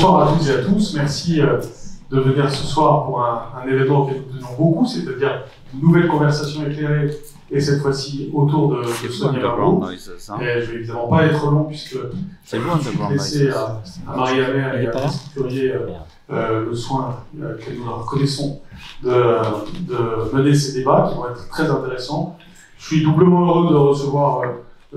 Bonsoir à toutes et à tous, merci de venir ce soir pour un événement auquel nous tenons beaucoup, c'est-à-dire une nouvelle conversation éclairée, et cette fois-ci autour de Sonia Mabrouk. Je ne vais évidemment pas être long puisque je vais tout de suite laisser à Marie-Amère et à Christine Furier le soin que nous leur connaissons de mener ces débats qui vont être très intéressants. Je suis doublement heureux de recevoir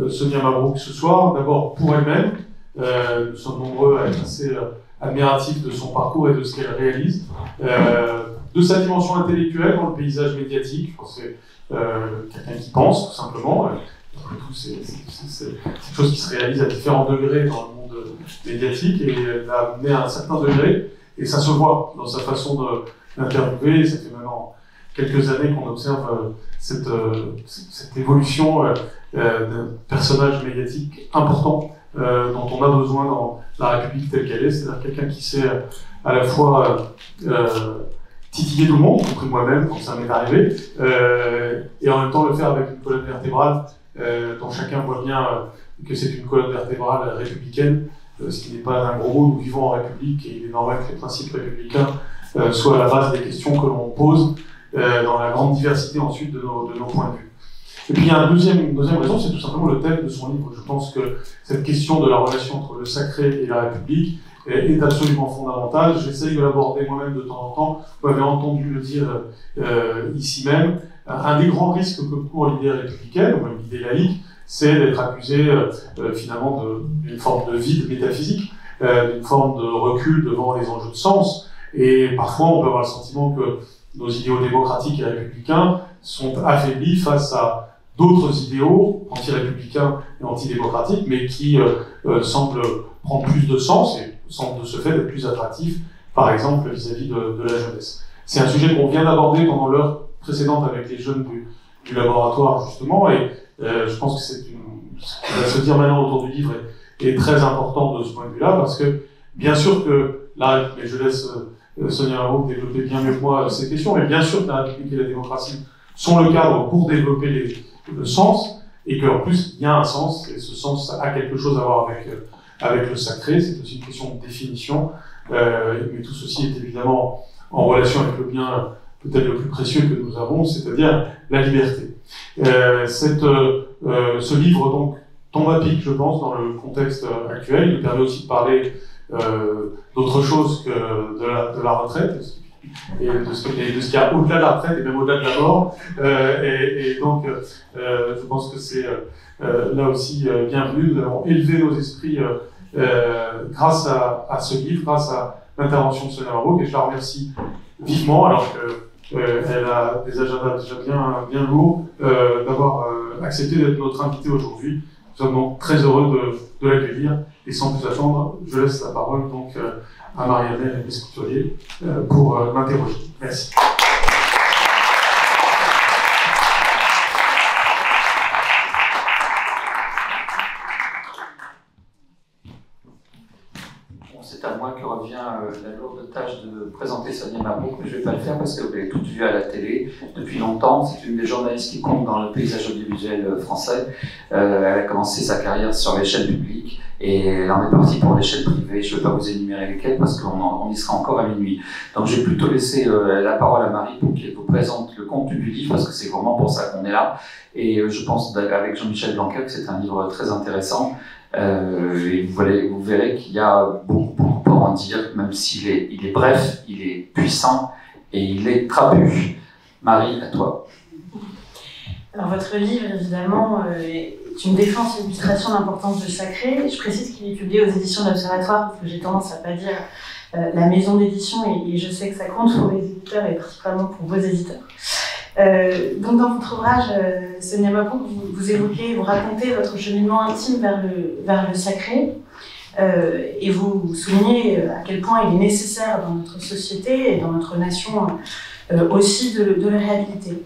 Sonia Mabrouk ce soir, d'abord pour elle-même. Nous sommes nombreux à être assez admiratifs de son parcours et de ce qu'elle réalise, de sa dimension intellectuelle dans le paysage médiatique. C'est quelqu'un qui pense, tout simplement. Après tout, c'est quelque chose qui se réalise à différents degrés dans le monde médiatique, et elle l'a amené à un certain degré, et ça se voit dans sa façon d'interviewer. Ça fait maintenant quelques années qu'on observe cette évolution d'un personnage médiatique important dont on a besoin dans la République telle qu'elle est, c'est-à-dire quelqu'un qui sait à la fois titiller tout le monde, y compris moi-même quand ça m'est arrivé, et en même temps le faire avec une colonne vertébrale dont chacun voit bien que c'est une colonne vertébrale républicaine, ce qui n'est pas un gros mot. Nous vivons en République et il est normal que les principes républicains soient à la base des questions que l'on pose dans la grande diversité ensuite de nos points de vue. Et puis il y a une deuxième raison, c'est tout simplement le thème de son livre. Je pense que cette question de la relation entre le sacré et la République est absolument fondamentale. J'essaye de l'aborder moi-même de temps en temps. Vous m'avez entendu le dire ici même. Un des grands risques que court l'idée républicaine, ou même l'idée laïque, c'est d'être accusé finalement d'une forme de vide métaphysique, d'une forme de recul devant les enjeux de sens. Et parfois, on peut avoir le sentiment que nos idéaux démocratiques et républicains sont affaiblis face à d'autres idéaux anti-républicains et antidémocratiques, mais qui semblent prendre plus de sens et semblent de ce fait être plus attractifs, par exemple vis-à-vis de la jeunesse. C'est un sujet qu'on vient d'aborder pendant l'heure précédente avec les jeunes du laboratoire, justement, et je pense que ce qui va se dire maintenant autour du livre est très important de ce point de vue-là, parce que, bien sûr que et je laisse Sonia Mabrouk développer bien mieux que moi ces questions, mais bien sûr que la République et la démocratie sont le cadre pour développer le sens, et qu'en plus, il y a un sens, et ce sens a quelque chose à voir avec le sacré. C'est aussi une question de définition, mais tout ceci est évidemment en relation avec le bien peut-être le plus précieux que nous avons, c'est-à-dire la liberté. Ce livre donc tombe à pic, je pense, dans le contexte actuel. Il nous permet aussi de parler d'autre chose que de la retraite, et de ce qu'il y a au-delà de la retraite et même au-delà de la mort. Et donc, je pense que c'est là aussi bienvenu. Nous avons élevé nos esprits grâce à ce livre, grâce à l'intervention de Sonia Mabrouk, et je la remercie vivement, alors qu'elle a des agendas déjà bien lourds, d'avoir accepté d'être notre invitée aujourd'hui. Nous sommes donc très heureux de l'accueillir, et sans plus attendre, je laisse la parole donc à Marie-Amère et Christine Furier pour m'interroger. Merci. C'est à moi que revient la lourde tâche de présenter Sonia Mabrouk, mais je ne vais pas le faire parce que vous l'avez toutes vues à la télé depuis longtemps. C'est une des journalistes qui compte dans le paysage audiovisuel français. Elle a commencé sa carrière sur l'échelle publique et elle en est partie pour l'échelle privée. Je ne vais pas vous énumérer lesquelles parce qu'on y sera encore à minuit. Donc je vais plutôt laisser la parole à Marie pour qu'elle vous présente le contenu du livre, parce que c'est vraiment pour ça qu'on est là. Et je pense avec Jean-Michel Blanquer que c'est un livre très intéressant. Et vous verrez qu'il y a beaucoup à en dire, même s'il est bref, il est puissant et il est trapu. Marie, à toi. Alors votre livre, évidemment, est une défense et illustration de l'importance du sacré. Je précise qu'il est publié aux éditions de l'Observatoire, parce que j'ai tendance à ne pas dire la maison d'édition, et je sais que ça compte pour les éditeurs et particulièrement pour vos éditeurs. Donc dans votre ouvrage, Sonia Mabrouk, vous racontez votre cheminement intime vers le sacré, et vous soulignez à quel point il est nécessaire dans notre société et dans notre nation aussi de le réhabiliter.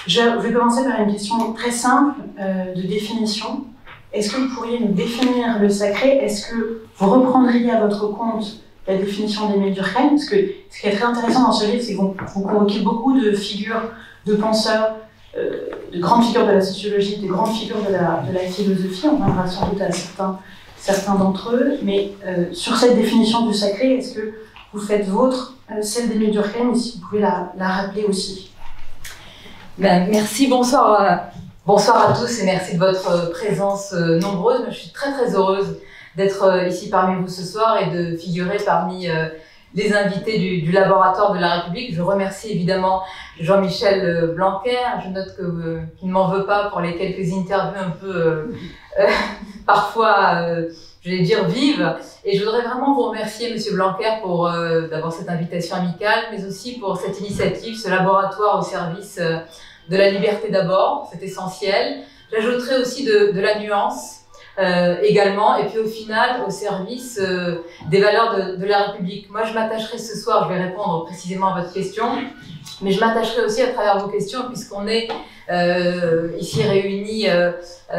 Je vais commencer par une question très simple de définition. Est-ce que vous pourriez nous définir le sacré? Est-ce que vous reprendriez à votre compte la définition d'Émile Durkheim? Parce que ce qui est très intéressant dans ce livre, c'est que vous convoquez beaucoup de figures, de penseurs, de grandes figures de la sociologie, de grandes figures de la philosophie. On reviendra sans doute à certains certains d'entre eux, mais sur cette définition du sacré, est-ce que vous faites vôtre celle d'Émile Durkheim, et si vous pouvez la rappeler aussi? Merci, bonsoir. Bonsoir à tous et merci de votre présence nombreuse. Je suis très très heureuse d'être ici parmi vous ce soir et de figurer parmi les invités du laboratoire de la République. Je remercie évidemment Jean-Michel Blanquer. Je note qu'il ne m'en veut pas pour les quelques interviews un peu parfois, je vais dire, vives. Et je voudrais vraiment vous remercier, Monsieur Blanquer, pour d'abord cette invitation amicale, mais aussi pour cette initiative, ce laboratoire au service de la liberté d'abord, c'est essentiel. J'ajouterai aussi de la nuance également, et puis au final, au service des valeurs de la République. Moi, je m'attacherai ce soir, je vais répondre précisément à votre question, mais je m'attacherai aussi à travers vos questions, puisqu'on est ici réunis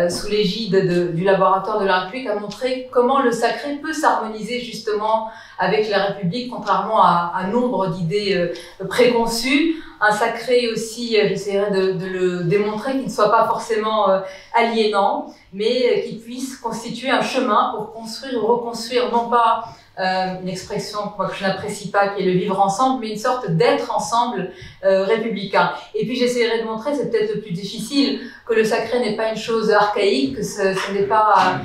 sous l'égide du laboratoire de la République, à montrer comment le sacré peut s'harmoniser justement avec la République, contrairement à nombre d'idées préconçues. Un sacré aussi, j'essaierai de le démontrer, qui ne soit pas forcément aliénant, mais qui puisse constituer un chemin pour construire ou reconstruire, non pas une expression que je n'apprécie pas, qui est le vivre ensemble, mais une sorte d'être ensemble républicain. Et puis j'essaierai de montrer, c'est peut-être le plus difficile, que le sacré n'est pas une chose archaïque, que ce n'est pas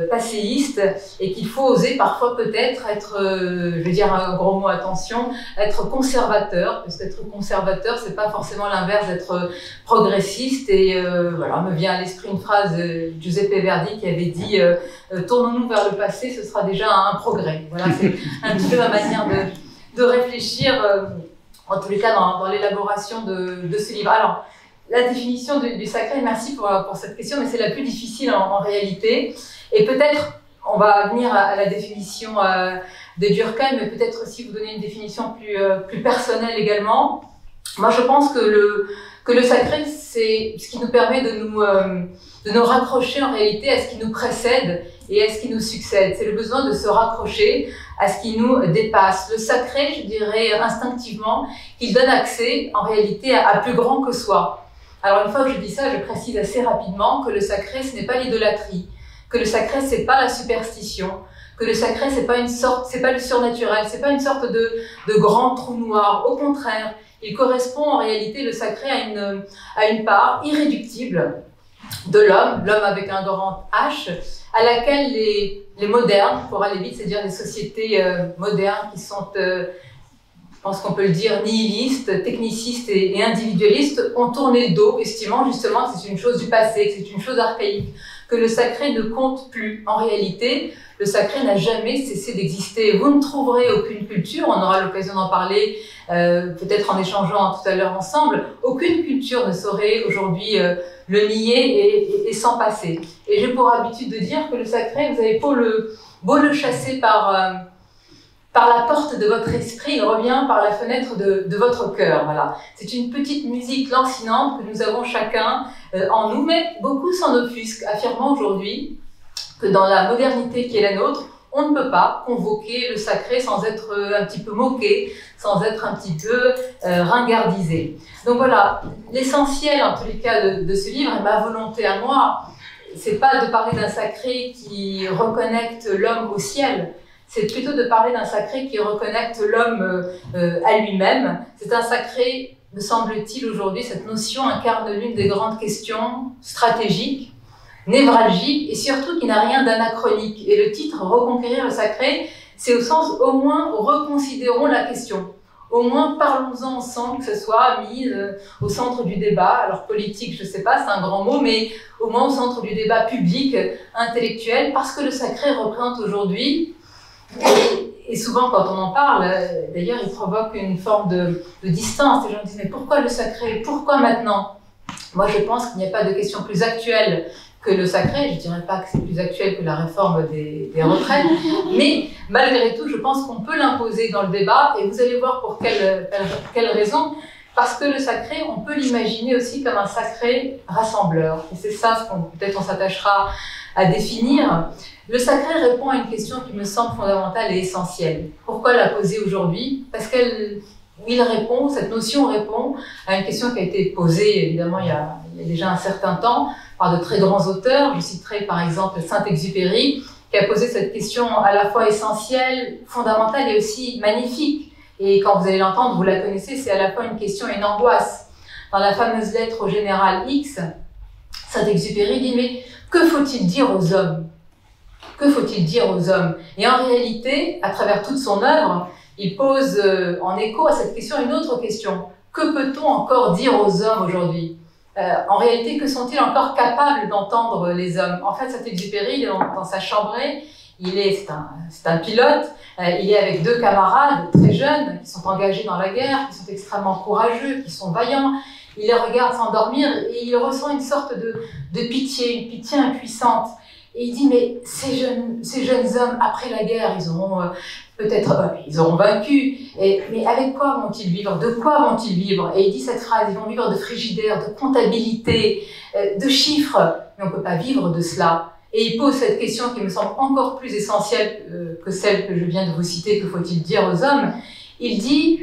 passéiste, et qu'il faut oser parfois peut-être être, je vais dire un gros mot, attention, être conservateur, parce qu'être conservateur, c'est pas forcément l'inverse d'être progressiste. Et voilà, me vient à l'esprit une phrase de Giuseppe Verdi qui avait dit tournons-nous vers le passé, ce sera déjà un progrès. Voilà, c'est un petit peu ma manière de réfléchir, en tous les cas dans l'élaboration de ce livre. Alors, la définition du sacré, merci pour cette question, mais c'est la plus difficile en réalité. Et peut-être, on va venir à la définition de Durkheim, mais peut-être aussi vous donner une définition plus personnelle également. Moi, je pense que le sacré, c'est ce qui nous permet de nous raccrocher en réalité à ce qui nous précède et à ce qui nous succède. C'est le besoin de se raccrocher à ce qui nous dépasse. Le sacré, je dirais instinctivement, qu'il donne accès en réalité à plus grand que soi. Alors une fois que je dis ça, je précise assez rapidement que le sacré, ce n'est pas l'idolâtrie, que le sacré, c'est pas la superstition, que le sacré, c'est pas le surnaturel, c'est pas une sorte de grand trou noir. Au contraire, il correspond en réalité, le sacré, à une part irréductible de l'homme avec un grand H, à laquelle les modernes, pour aller vite, c'est-à-dire les sociétés modernes qui sont, je pense qu'on peut le dire, nihilistes, technicistes et individualistes, ont tourné le dos, estimant justement que c'est une chose du passé, que c'est une chose archaïque, que le sacré ne compte plus. En réalité, le sacré n'a jamais cessé d'exister. Vous ne trouverez aucune culture, on aura l'occasion d'en parler peut-être en échangeant tout à l'heure ensemble, aucune culture ne saurait aujourd'hui le nier et s'en passer. Et j'ai pour habitude de dire que le sacré, vous avez beau le chasser par la porte de votre esprit, il revient par la fenêtre de votre cœur. Voilà. C'est une petite musique lancinante que nous avons chacun en nous, mais beaucoup s'en offusquent, affirmant aujourd'hui que dans la modernité qui est la nôtre, on ne peut pas convoquer le sacré sans être un petit peu moqué, sans être un petit peu ringardisé. Donc voilà, l'essentiel en tous les cas de ce livre, et ma volonté à moi, c'est pas de parler d'un sacré qui reconnecte l'homme au ciel, c'est plutôt de parler d'un sacré qui reconnecte l'homme à lui-même. C'est un sacré, me semble-t-il aujourd'hui, cette notion incarne l'une des grandes questions stratégiques, névralgiques et surtout qui n'a rien d'anachronique. Et le titre « Reconquérir le sacré », c'est au sens au moins reconsidérons la question. Au moins parlons-en ensemble, que ce soit mis au centre du débat. Alors politique, je ne sais pas, c'est un grand mot, mais au moins au centre du débat public, intellectuel, parce que le sacré représente aujourd'hui, et souvent quand on en parle, d'ailleurs il provoque une forme de distance. Les gens disent mais pourquoi le sacré? Pourquoi maintenant? Moi je pense qu'il n'y a pas de question plus actuelle que le sacré. Je ne dirais pas que c'est plus actuel que la réforme des retraites, mais malgré tout je pense qu'on peut l'imposer dans le débat et vous allez voir pour quelle raison. Parce que le sacré, on peut l'imaginer aussi comme un sacré rassembleur. Et c'est ça ce qu'on peut-être on s'attachera à définir. Le sacré répond à une question qui me semble fondamentale et essentielle. Pourquoi la poser aujourd'hui? Parce cette notion répond à une question qui a été posée évidemment il y a déjà un certain temps par de très grands auteurs. Je citerai par exemple Saint-Exupéry qui a posé cette question à la fois essentielle, fondamentale et aussi magnifique. Et quand vous allez l'entendre, vous la connaissez, c'est à la fois une question et une angoisse. Dans la fameuse lettre au général X, Saint-Exupéry dit « Mais que faut-il dire aux hommes ? Que faut-il dire aux hommes ?» Et en réalité, à travers toute son œuvre, il pose en écho à cette question une autre question. Que peut-on encore dire aux hommes aujourd'hui ? En réalité, que sont-ils encore capables d'entendre les hommes ? En fait, Saint-Exupéry, il est dans sa chambrée, c'est un pilote, il est avec 2 camarades très jeunes qui sont engagés dans la guerre, qui sont extrêmement courageux, qui sont vaillants. Il les regarde s'endormir et il ressent une sorte de pitié, une pitié impuissante. Et il dit, mais ces jeunes hommes, après la guerre, ils auront ils auront vaincu, mais avec quoi vont-ils vivre? De quoi vont-ils vivre? Et il dit cette phrase, ils vont vivre de frigidaire, de comptabilité, de chiffres, mais on ne peut pas vivre de cela. Et il pose cette question qui me semble encore plus essentielle que celle que je viens de vous citer, que faut-il dire aux hommes? Il dit,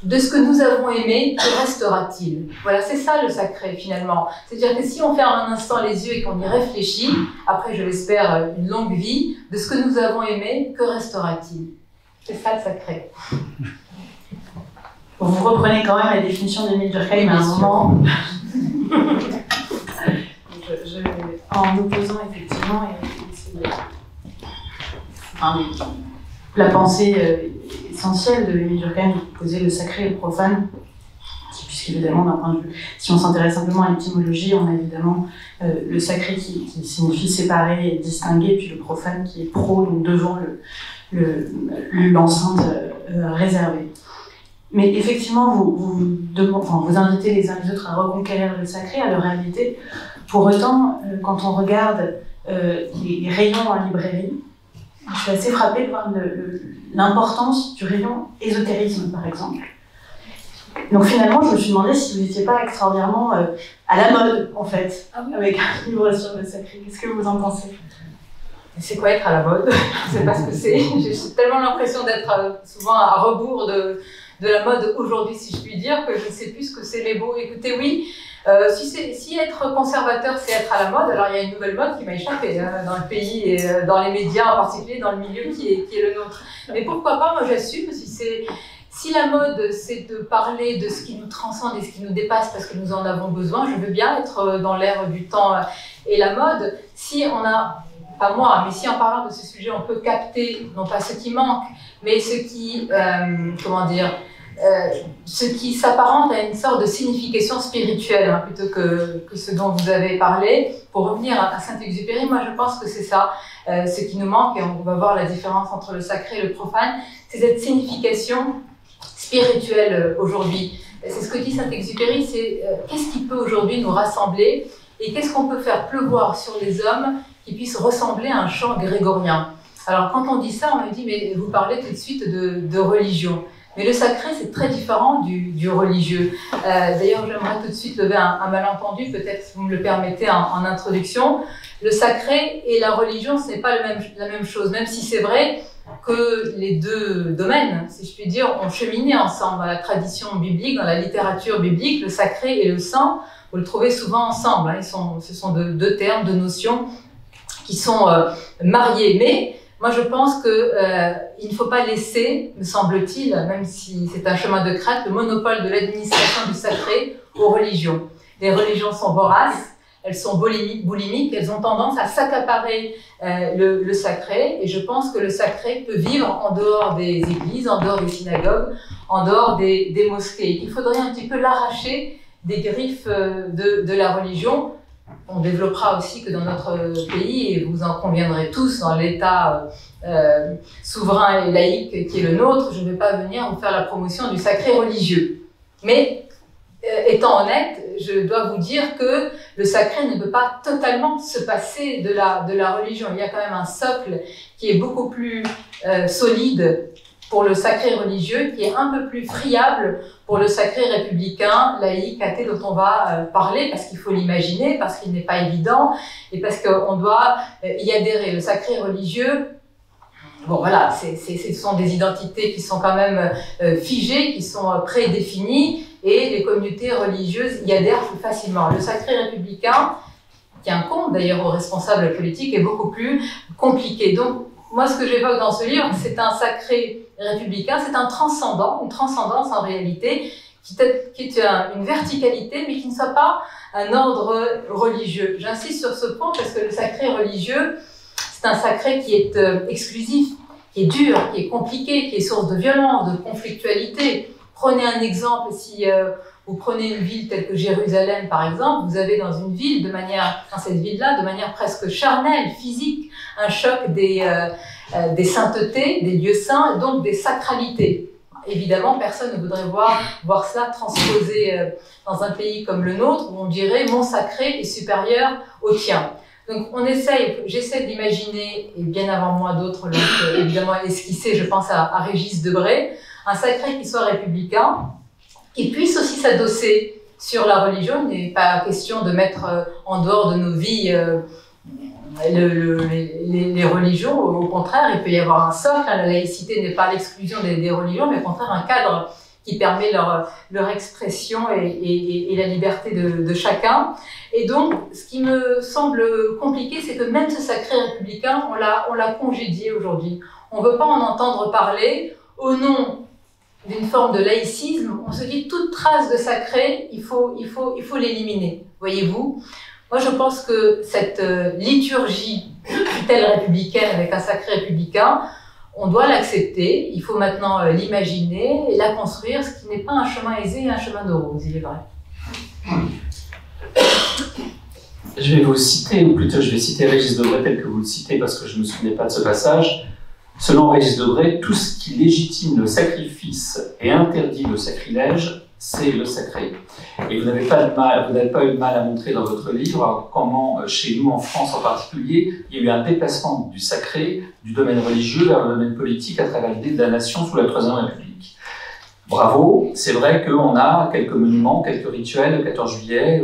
de ce que nous avons aimé, que restera-t-il? Voilà, c'est ça le sacré finalement. C'est-à-dire que si on ferme un instant les yeux et qu'on y réfléchit, après je l'espère une longue vie, de ce que nous avons aimé, que restera-t-il? C'est ça le sacré. Vous reprenez quand même la définition d'Émile Durkheim à un moment. En opposant effectivement la pensée essentielle de Émile Durkheim, poser le sacré et le profane, puisqu'évidemment, d'un point de vue, si on s'intéresse simplement à l'étymologie, on a évidemment le sacré qui signifie séparer et distinguer, puis le profane qui est pro, donc devant l'enceinte réservée. Mais effectivement, vous invitez les uns les autres à reconquérir le sacré, à le réhabiliter. Pour autant, quand on regarde les rayons en librairie, je suis assez frappée de voir l'importance du rayon ésotérisme, par exemple. Donc finalement, je me suis demandé si vous n'étiez pas extraordinairement à la mode, en fait, avec un livre sur le sacré. Qu'est-ce que vous en pensez? C'est quoi être à la mode? Je ne sais pas ce que c'est. J'ai tellement l'impression d'être souvent à rebours de la mode aujourd'hui, si je puis dire, que je ne sais plus ce que c'est les mots. Écoutez, oui, si être conservateur, c'est être à la mode, alors il y a une nouvelle mode qui m'a échappé dans le pays et dans les médias, en particulier dans le milieu qui est le nôtre. Mais pourquoi pas, moi j'assume, si la mode, c'est de parler de ce qui nous transcende et ce qui nous dépasse parce que nous en avons besoin, je veux bien être dans l'ère du temps et la mode. Si on a, pas moi, mais si en parlant de ce sujet, on peut capter, non pas ce qui manque, mais ce qui, ce qui s'apparente à une sorte de signification spirituelle, plutôt que ce dont vous avez parlé. Pour revenir à Saint-Exupéry, moi je pense que c'est ça, ce qui nous manque, et on va voir la différence entre le sacré et le profane, c'est cette signification spirituelle aujourd'hui. C'est ce que dit Saint-Exupéry, c'est qu'est-ce qui peut aujourd'hui nous rassembler et qu'est-ce qu'on peut faire pleuvoir sur les hommes qui puissent ressembler à un chant grégorien. Alors quand on dit ça, on me dit, mais vous parlez tout de suite de religion. Mais le sacré, c'est très différent du religieux. D'ailleurs, j'aimerais tout de suite lever un malentendu, peut-être si vous me le permettez en introduction. Le sacré et la religion, ce n'est pas la même chose, même si c'est vrai que les deux domaines, si je puis dire, ont cheminé ensemble dans la tradition biblique, dans la littérature biblique. Le sacré et le saint, vous le trouvez souvent ensemble. Ce sont deux termes, deux notions qui sont mariées. Mais moi, je pense qu'il ne faut pas laisser, me semble-t-il, même si c'est un chemin de crête, le monopole de l'administration du sacré aux religions. Les religions sont voraces, elles sont boulimiques, elles ont tendance à s'accaparer le sacré, et je pense que le sacré peut vivre en dehors des églises, en dehors des synagogues, en dehors des mosquées. Il faudrait un petit peu l'arracher des griffes de la religion. On développera aussi que dans notre pays, et vous en conviendrez tous, dans l'État souverain et laïque qui est le nôtre, je ne vais pas venir vous faire la promotion du sacré religieux. Mais étant honnête, je dois vous dire que le sacré ne peut pas totalement se passer de la religion. Il y a quand même un socle qui est beaucoup plus solide pour le sacré religieux, qui est un peu plus friable pour le sacré républicain, laïque, athée, dont on va parler, parce qu'il faut l'imaginer, parce qu'il n'est pas évident, et parce qu'on doit y adhérer. Le sacré religieux, bon voilà, ce sont des identités qui sont quand même figées, qui sont prédéfinies, et les communautés religieuses y adhèrent plus facilement. Le sacré républicain, qui incombe d'ailleurs aux responsables politiques, est beaucoup plus compliquée. Donc, moi, ce que j'évoque dans ce livre, c'est un sacré républicain, c'est un transcendant, une transcendance en réalité, qui est une verticalité, mais qui ne soit pas un ordre religieux. J'insiste sur ce point parce que le sacré religieux, c'est un sacré qui est exclusif, qui est dur, qui est compliqué, qui est source de violence, de conflictualité. Prenez un exemple, si vous prenez une ville telle que Jérusalem, par exemple, vous avez dans une ville, dans cette ville-là, de manière presque charnelle, physique, un choc des saintetés, des lieux saints, donc des sacralités. Évidemment, personne ne voudrait voir cela transposé dans un pays comme le nôtre, où on dirait « mon sacré est supérieur au tien ». Donc j'essaie d'imaginer, et bien avant moi d'autres l'ont évidemment esquissé, je pense à Régis Debray, un sacré qui soit républicain, qui puisse aussi s'adosser sur la religion. Il n'est pas question de mettre en dehors de nos vies les religions. Au contraire, il peut y avoir un socle. La laïcité n'est pas l'exclusion des religions, mais au contraire un cadre qui permet leur expression et la liberté de chacun. Et donc, ce qui me semble compliqué, c'est que même ce sacré républicain, on l'a congédié aujourd'hui. On ne veut pas en entendre parler au nom d'une forme de laïcisme. On se dit toute trace de sacré, il faut l'éliminer. Voyez-vous ? Moi, je pense que cette liturgie telle républicaine avec un sacré républicain, on doit l'accepter. Il faut maintenant l'imaginer et la construire, ce qui n'est pas un chemin aisé et un chemin de rose, il est vrai. Je vais vous citer, ou plutôt je vais citer Régis Debray tel que vous le citez parce que je ne me souvenais pas de ce passage. Selon Régis Debray, tout ce qui légitime le sacrifice et interdit le sacrilège, c'est le sacré. Et vous n'avez pas eu de mal à montrer dans votre livre comment, chez nous en France en particulier, il y a eu un déplacement du sacré, du domaine religieux vers le domaine politique à travers l'idée de la nation sous la Troisième République. Bravo, c'est vrai qu'on a quelques monuments, quelques rituels, le 14 juillet,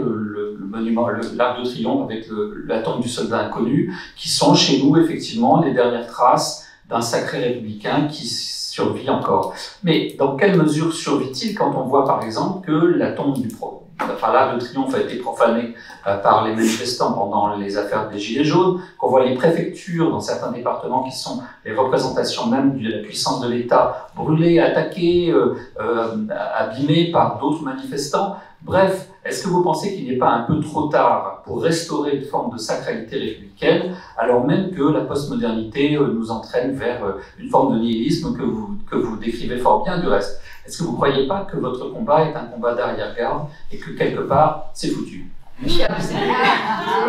l'Arc de Triomphe avec la tombe du soldat inconnu, qui sont chez nous effectivement les dernières traces d'un sacré républicain qui survit encore. Mais dans quelle mesure survit-il quand on voit par exemple que la tombe l'Arc de Triomphe a été profané par les manifestants pendant les affaires des Gilets jaunes, qu'on voit les préfectures dans certains départements qui sont les représentations même de la puissance de l'État brûlées, attaquées, abîmées par d'autres manifestants. Bref, est-ce que vous pensez qu'il n'est pas un peu trop tard pour restaurer une forme de sacralité républicaine, alors même que la postmodernité nous entraîne vers une forme de nihilisme que vous décrivez fort bien du reste? Est-ce que vous ne croyez pas que votre combat est un combat d'arrière-garde et que quelque part, c'est foutu? Oui, absolument.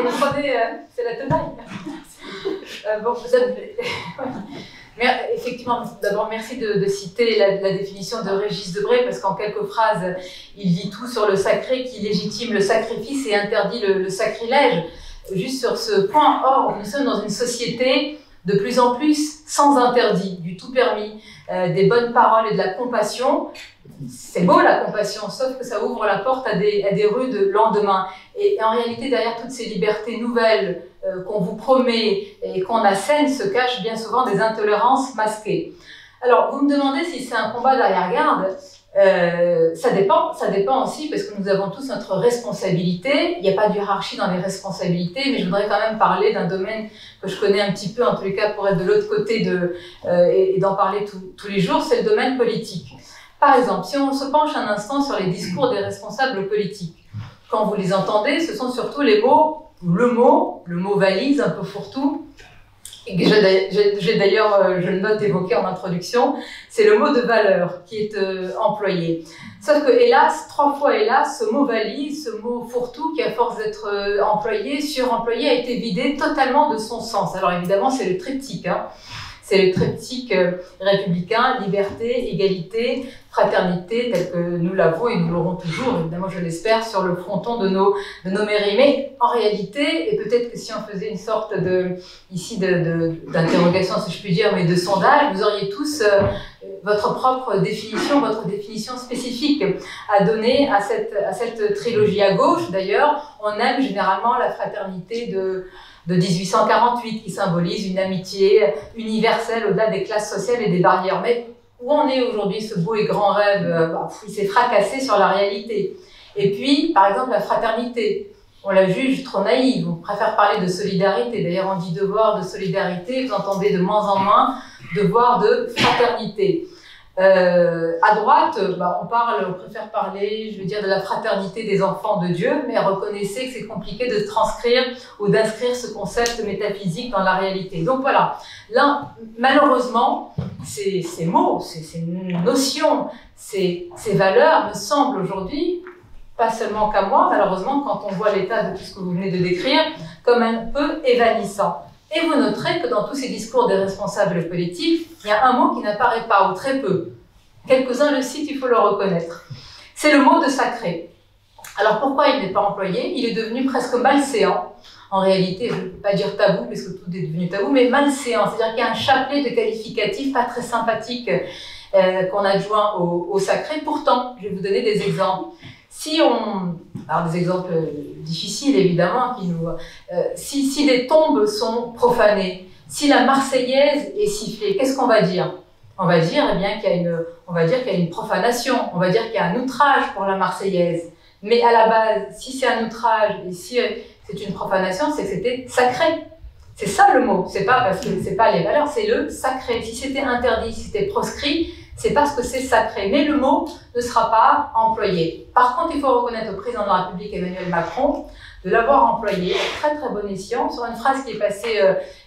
Vous prenez, c'est la tenaille. Bon, vous avez... Mais effectivement, d'abord merci de citer la définition de Régis Debray, parce qu'en quelques phrases, il dit tout sur le sacré qui légitime le sacrifice et interdit le sacrilège. Juste sur ce point, or, nous sommes dans une société de plus en plus sans interdit, du tout permis, des bonnes paroles et de la compassion. C'est beau la compassion, sauf que ça ouvre la porte à des rues de lendemain. Et en réalité, derrière toutes ces libertés nouvelles qu'on vous promet et qu'on assène, se cachent bien souvent des intolérances masquées. Alors, vous me demandez si c'est un combat d'arrière-garde. Ça dépend aussi, parce que nous avons tous notre responsabilité. Il n'y a pas de hiérarchie dans les responsabilités, mais je voudrais quand même parler d'un domaine que je connais un petit peu, en tous les cas pour être de l'autre côté et d'en parler tous les jours, c'est le domaine politique. Par exemple, si on se penche un instant sur les discours des responsables politiques, quand vous les entendez, ce sont surtout les mots, le mot valise, un peu fourre-tout, et que j'ai d'ailleurs, je le note évoqué en introduction, c'est le mot de valeur qui est employé. Sauf que, hélas, 3 fois hélas, ce mot valise, ce mot fourre-tout, qui à force d'être employé, suremployé, a été vidé totalement de son sens. Alors évidemment, c'est le triptyque, hein. C'est le triptyque républicain, liberté, égalité, fraternité, tel que nous l'avons et nous l'aurons toujours, évidemment je l'espère, sur le fronton de nos mairies. Mais en réalité, et peut-être que si on faisait une sorte d'interrogation, si je puis dire, mais de sondage, vous auriez tous votre propre définition, votre définition spécifique à donner à cette trilogie. À gauche, d'ailleurs, on aime généralement la fraternité de 1848, qui symbolise une amitié universelle au-delà des classes sociales et des barrières. Mais où en est aujourd'hui ce beau et grand rêve? Il s'est fracassé sur la réalité. Et puis, par exemple, la fraternité. on la juge trop naïve, on préfère parler de solidarité. D'ailleurs, on dit devoir de solidarité, vous entendez de moins en moins devoir de fraternité. À droite, on préfère parler, je veux dire, de la fraternité des enfants de Dieu, mais reconnaissez que c'est compliqué de transcrire ou d'inscrire ce concept métaphysique dans la réalité. Donc voilà, là, malheureusement, ces mots, ces notions, ces valeurs me semblent aujourd'hui, pas seulement qu'à moi, malheureusement, quand on voit l'état de tout ce que vous venez de décrire, comme un peu évanissant. Et vous noterez que dans tous ces discours des responsables politiques, il y a un mot qui n'apparaît pas, ou très peu. Quelques-uns le citent, il faut le reconnaître. C'est le mot de sacré. Alors pourquoi il n'est pas employé? Il est devenu presque malséant. En réalité, je ne veux pas dire tabou, parce que tout est devenu tabou, mais malséant. C'est-à-dire qu'il y a un chapelet de qualificatifs pas très sympathiques qu'on adjoint au sacré. Pourtant, je vais vous donner des exemples. Alors des exemples difficiles évidemment, si des tombes sont profanées, si la Marseillaise est sifflée, qu'est-ce qu'on va dire? On va dire eh bien qu'il y a une profanation, on va dire qu'il y a un outrage pour la Marseillaise. Mais à la base, si c'est un outrage et si c'est une profanation, c'est que c'était sacré. C'est ça le mot. C'est pas parce que c'est pas les valeurs, c'est le sacré. Si c'était interdit, si c'était proscrit, c'est parce que c'est sacré. Mais le mot ne sera pas employé. Par contre, il faut reconnaître au président de la République, Emmanuel Macron, de l'avoir employé à très très bon escient sur une phrase qui est passée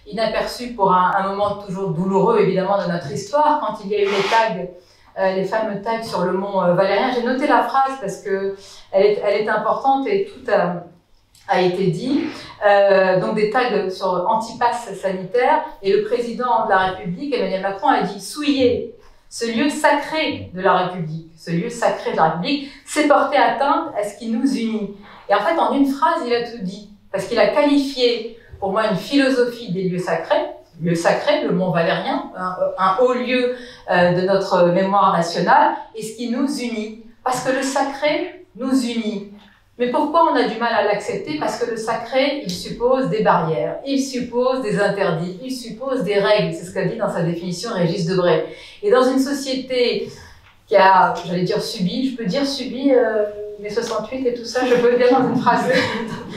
inaperçue pour un moment toujours douloureux, évidemment, de notre histoire, quand il y a eu les fameux tags sur le mont Valérien. J'ai noté la phrase parce qu'elle est importante et tout a été dit. Donc des tags sur anti-pass sanitaire, et le président de la République, Emmanuel Macron, a dit « souiller ce lieu sacré de la République, ce lieu sacré de la République, c'est porter atteinte à ce qui nous unit. » Et en fait, en une phrase, il a tout dit, parce qu'il a qualifié, pour moi, une philosophie des lieux sacrés, le Mont Valérien, un haut lieu de notre mémoire nationale, et ce qui nous unit. Parce que le sacré nous unit. Mais pourquoi on a du mal à l'accepter? Parce que le sacré, il suppose des barrières, il suppose des interdits, il suppose des règles. C'est ce qu'a dit dans sa définition Régis Debray. Et dans une société qui a, j'allais dire subi, je peux dire subi mai 68 et tout ça, je peux dire dans une phrase,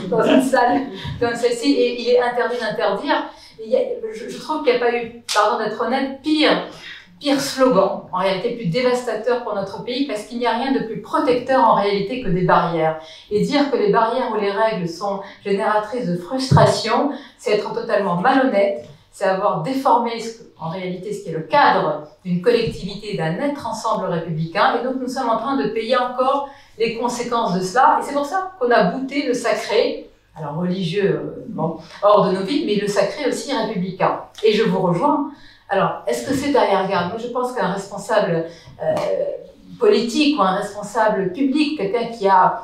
dans une salle comme celle-ci, et il est interdit d'interdire. Je trouve qu'il n'y a pas eu, pardon d'être honnête, pire slogan, en réalité plus dévastateur pour notre pays, parce qu'il n'y a rien de plus protecteur en réalité que des barrières. Et dire que les barrières ou les règles sont génératrices de frustration, c'est être totalement malhonnête, c'est avoir déformé en réalité ce qui est le cadre d'une collectivité, d'un être ensemble républicain, et donc nous sommes en train de payer encore les conséquences de cela, et c'est pour ça qu'on a bouté le sacré, alors religieux, hors de nos vies, mais le sacré aussi républicain. Et je vous rejoins. Alors, est-ce que c'est d'arrière-garde? Moi, je pense qu'un responsable politique ou un responsable public, quelqu'un qui a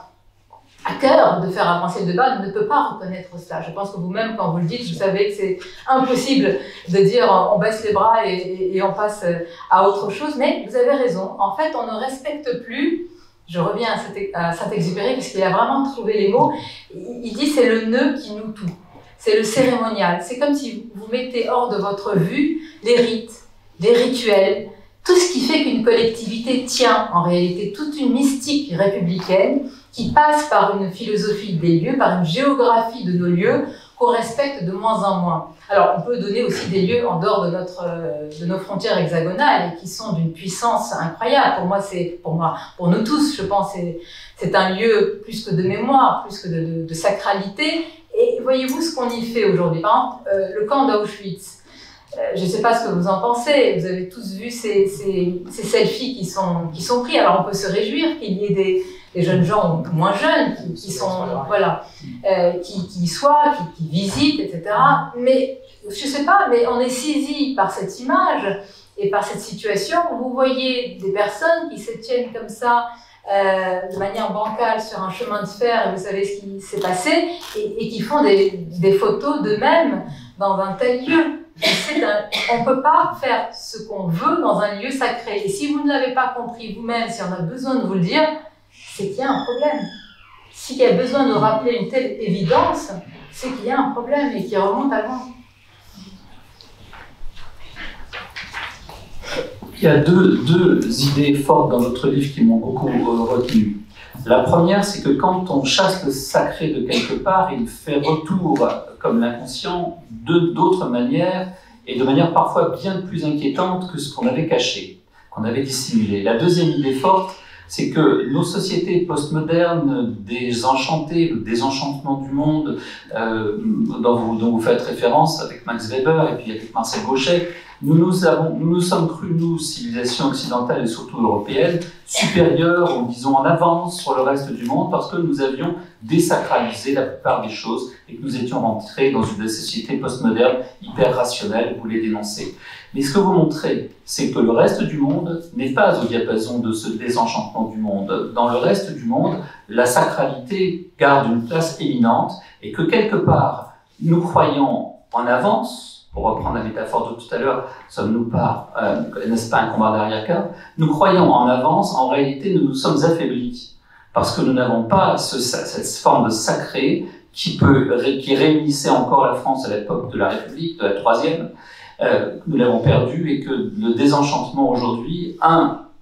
à cœur de faire avancer le débat, ne peut pas reconnaître cela. Je pense que vous-même, quand vous le dites, vous savez que c'est impossible de dire on baisse les bras et on passe à autre chose. Mais vous avez raison. En fait, on ne respecte plus. Je reviens à Saint-Exupéry, puisqu'il a vraiment trouvé les mots. Il dit c'est le nœud qui noue tout. C'est le cérémonial. C'est comme si vous mettez hors de votre vue les rites, les rituels, tout ce qui fait qu'une collectivité tient en réalité toute une mystique républicaine qui passe par une philosophie des lieux, par une géographie de nos lieux qu'on respecte de moins en moins. Alors on peut donner aussi des lieux en dehors de nos frontières hexagonales et qui sont d'une puissance incroyable. Pour nous tous, je pense, c'est un lieu plus que de mémoire, plus que de sacralité. Et voyez-vous ce qu'on y fait aujourd'hui. Par exemple, le camp d'Auschwitz. Je ne sais pas ce que vous en pensez. Vous avez tous vu ces selfies qui sont pris. Alors on peut se réjouir qu'il y ait des jeunes gens moins jeunes qui visitent, etc. Mais je ne sais pas, mais on est saisi par cette image et par cette situation. Vous voyez des personnes qui se tiennent comme ça, de manière bancale sur un chemin de fer, et vous savez ce qui s'est passé, et qui font des photos d'eux-mêmes dans un tel lieu. On ne peut pas faire ce qu'on veut dans un lieu sacré. Et si vous ne l'avez pas compris vous-même, si on a besoin de vous le dire, c'est qu'il y a un problème. S'il y a besoin de rappeler une telle évidence, c'est qu'il y a un problème et qui remonte à loin. Il y a deux idées fortes dans votre livre qui m'ont beaucoup retenu. La première, c'est que quand on chasse le sacré de quelque part, il fait retour, comme l'inconscient, d'autres manières, et de manière parfois bien plus inquiétante que ce qu'on avait caché, qu'on avait dissimulé. La deuxième idée forte, c'est que nos sociétés postmodernes, désenchantées, le désenchantement du monde, dont vous faites référence avec Max Weber et puis avec Marcel Gauchet, nous nous sommes crus, nous, civilisation occidentale et surtout européenne, supérieures, ou disons en avance sur le reste du monde parce que nous avions désacralisé la plupart des choses et que nous étions rentrés dans une société postmoderne hyper rationnelle, vous les dénoncez. Mais ce que vous montrez, c'est que le reste du monde n'est pas au diapason de ce désenchantement du monde. Dans le reste du monde, la sacralité garde une place éminente et que quelque part, nous croyons en avance. Pour reprendre la métaphore de tout à l'heure, sommes-nous pas, n'est-ce pas un combat d'arrière-garde? Nous croyons en avance, en réalité, nous nous sommes affaiblis. Parce que nous n'avons pas cette forme de sacré qui réunissait encore la France à l'époque de la République, de la troisième. Nous l'avons perdu et que le désenchantement aujourd'hui,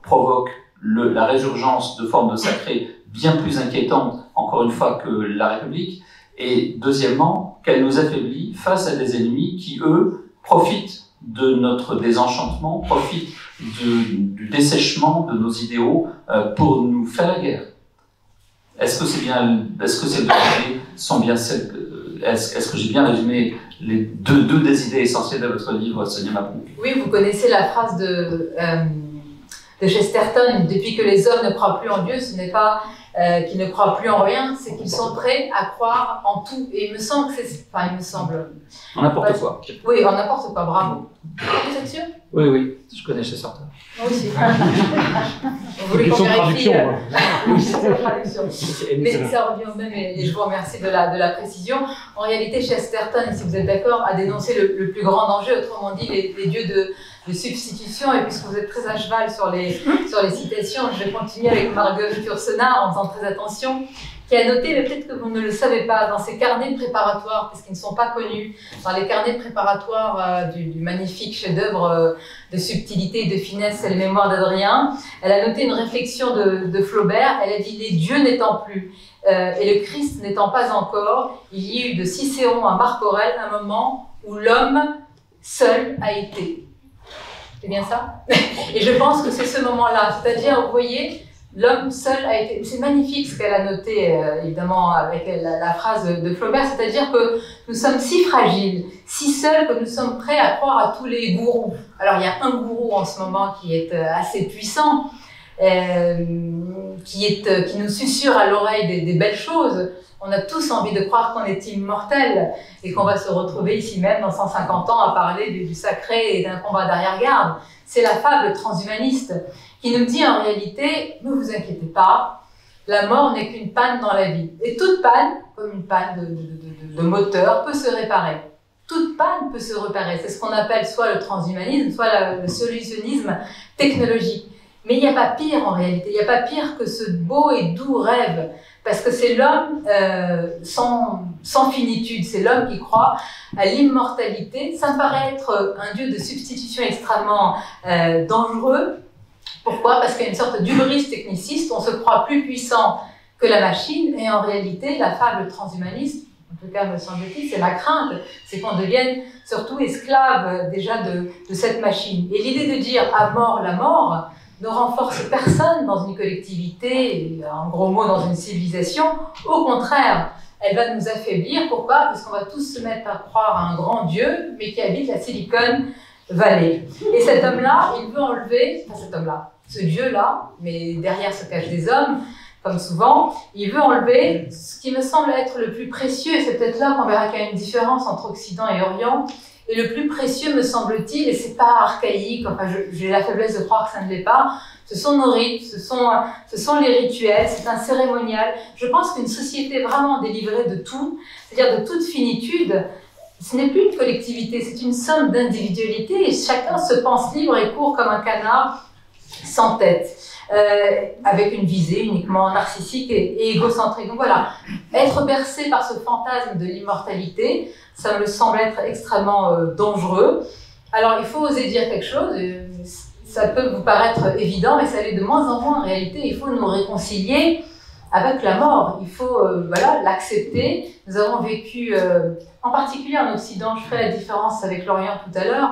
provoque la résurgence de formes de sacré bien plus inquiétantes, encore une fois, que la République. Et deuxièmement, qu'elle nous affaiblit face à des ennemis qui, eux, profitent de notre désenchantement, profitent du dessèchement de nos idéaux pour nous faire la guerre. Est-ce que ces deux idées sont bien celles... Est-ce que j'ai bien résumé les deux des idées essentielles de votre livre, Sonia Mabrouk? Oui, vous connaissez la phrase de Chesterton, depuis que les hommes ne croient plus en Dieu, ce n'est pas qu'ils ne croient plus en rien, c'est qu'ils sont prêts à croire en tout. Et il me semble que c'est... Enfin, il me semble... En n'importe quoi. Oui, en n'importe quoi, bravo. Vous êtes sûr? Oui, oui, je connais Chesterton. Moi aussi. Vous voulez qu'on vérifie Oui, c'est la traduction. Mais ça revient au même, et je vous remercie de la précision. En réalité, Chesterton, si vous êtes d'accord, a dénoncé le plus grand danger, autrement dit, les dieux de substitution. Et puisque vous êtes très à cheval sur les citations, je vais continuer avec Marguerite Yourcenar en faisant très attention, qui a noté, mais peut-être que vous ne le savez pas, dans ses carnets préparatoires, parce qu'ils ne sont pas connus, dans les carnets préparatoires du magnifique chef-d'œuvre de subtilité et de finesse, c'est le mémoire d'Adrien, elle a noté une réflexion de Flaubert. Elle a dit « Les dieux n'étant plus et le Christ n'étant pas encore, il y a eu de Cicéron à Marc Aurèle un moment où l'homme seul a été. » C'est bien ça? Et je pense que c'est ce moment-là, c'est-à-dire, vous voyez, l'homme seul a été... C'est magnifique ce qu'elle a noté, évidemment, avec la phrase de Flaubert, c'est-à-dire que nous sommes si fragiles, si seuls que nous sommes prêts à croire à tous les gourous. Alors, il y a un gourou en ce moment qui est assez puissant, qui nous susurre à l'oreille des belles choses. On a tous envie de croire qu'on est immortel et qu'on va se retrouver ici même dans 150 ans à parler du sacré et d'un combat d'arrière-garde. C'est la fable transhumaniste qui nous dit en réalité, ne vous inquiétez pas, la mort n'est qu'une panne dans la vie. Et toute panne, comme une panne de moteur, peut se réparer. Toute panne peut se réparer. C'est ce qu'on appelle soit le transhumanisme, soit le solutionnisme technologique. Mais il n'y a pas pire en réalité, il n'y a pas pire que ce beau et doux rêve, parce que c'est l'homme sans finitude, c'est l'homme qui croit à l'immortalité. Ça me paraît être un dieu de substitution extrêmement dangereux. Pourquoi? Parce qu'il y a une sorte d'hubris techniciste, on se croit plus puissant que la machine, et en réalité, la fable transhumaniste, en tout cas me semble-t-il, c'est ma crainte, c'est qu'on devienne surtout esclave déjà de cette machine. Et l'idée de dire « à mort la mort », ne renforce personne dans une collectivité, en gros mots dans une civilisation. Au contraire, elle va nous affaiblir. Pourquoi? Parce qu'on va tous se mettre à croire à un grand Dieu, mais qui habite la Silicon Valley. Et cet homme-là, il veut enlever, enfin cet homme-là, ce Dieu-là, mais derrière se cachent des hommes, comme souvent, il veut enlever ce qui me semble être le plus précieux, et c'est peut-être là qu'on verra qu'il y a une différence entre Occident et Orient. Et le plus précieux, me semble-t-il, et c'est pas archaïque, enfin j'ai la faiblesse de croire que ça ne l'est pas, ce sont nos rites, ce sont les rituels, c'est un cérémonial. Je pense qu'une société vraiment délivrée de tout, c'est-à-dire de toute finitude, ce n'est plus une collectivité, c'est une somme d'individualité, et chacun se pense libre et court comme un canard sans tête, avec une visée uniquement narcissique et égocentrique. Donc voilà, être bercé par ce fantasme de l'immortalité, ça me semble être extrêmement dangereux. Alors, il faut oser dire quelque chose. Ça peut vous paraître évident, mais ça l'est de moins en moins en réalité. Il faut nous réconcilier avec la mort. Il faut voilà, l'accepter. Nous avons vécu, en particulier en Occident, je ferai la différence avec l'Orient tout à l'heure.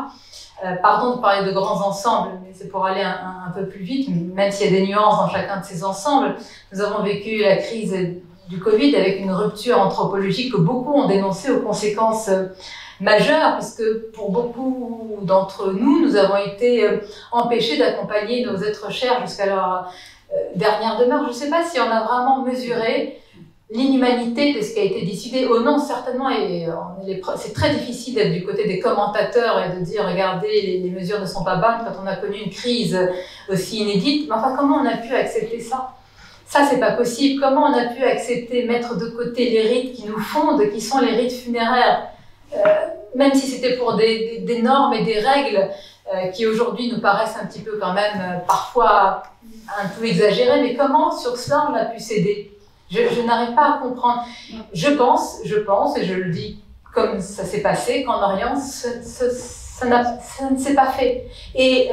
Pardon de parler de grands ensembles, mais c'est pour aller un peu plus vite, même s'il y a des nuances dans chacun de ces ensembles. Nous avons vécu la crise du Covid avec une rupture anthropologique que beaucoup ont dénoncée aux conséquences majeures, puisque pour beaucoup d'entre nous, nous avons été empêchés d'accompagner nos êtres chers jusqu'à leur dernière demeure. Je ne sais pas si on a vraiment mesuré l'inhumanité de ce qui a été décidé. Oh non, certainement, et c'est très difficile d'être du côté des commentateurs et de dire, regardez, les mesures ne sont pas bonnes quand on a connu une crise aussi inédite. Mais enfin, comment on a pu accepter ça? Ça, c'est pas possible. Comment on a pu accepter, mettre de côté les rites qui nous fondent, qui sont les rites funéraires, même si c'était pour des normes et des règles qui aujourd'hui nous paraissent un petit peu quand même parfois un peu exagérées, mais comment sur cela on a pu céder? Je n'arrive pas à comprendre. Je pense, et je le dis comme ça s'est passé, qu'en Orient, ça ne s'est pas fait. Et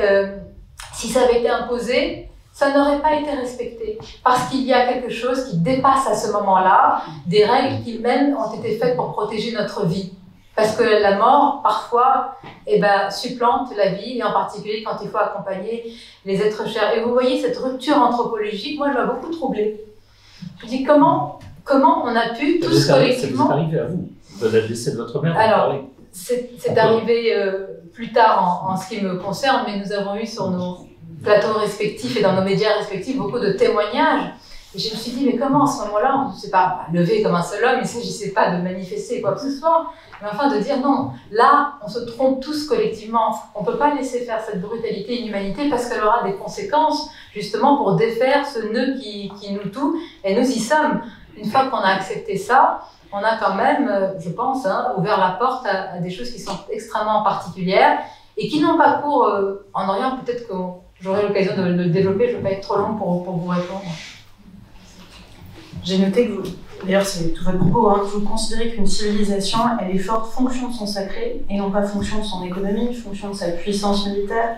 si ça avait été imposé, ça n'aurait pas été respecté. Parce qu'il y a quelque chose qui dépasse à ce moment-là des règles qui même ont été faites pour protéger notre vie. Parce que la mort, parfois, supplante la vie, et en particulier quand il faut accompagner les êtres chers. Et vous voyez, cette rupture anthropologique, moi, je m'a beaucoup troublée. Je dis, comment on a pu, tous collectivement... Ça vous est arrivé à vous, le décès de votre mère? Alors, c'est arrivé plus tard en ce qui me concerne, mais nous avons eu sur nos plateaux respectifs et dans nos médias respectifs beaucoup de témoignages. Et je me suis dit, mais comment à ce moment-là, on ne s'est pas levé comme un seul homme, il ne s'agissait pas de manifester quoi que ce soit, mais enfin de dire non, là, on se trompe tous collectivement. On ne peut pas laisser faire cette brutalité et inhumanité parce qu'elle aura des conséquences, justement, pour défaire ce nœud qui nous toue. Et nous y sommes. Une fois qu'on a accepté ça, on a quand même, je pense, ouvert la porte à des choses qui sont extrêmement particulières et qui n'ont pas cours en Orient. Peut-être que j'aurai l'occasion de le développer, je ne vais pas être trop long pour vous répondre. J'ai noté que vous, d'ailleurs c'est tout votre propos, que vous considérez qu'une civilisation, elle est forte fonction de son sacré et non pas fonction de son économie, fonction de sa puissance militaire.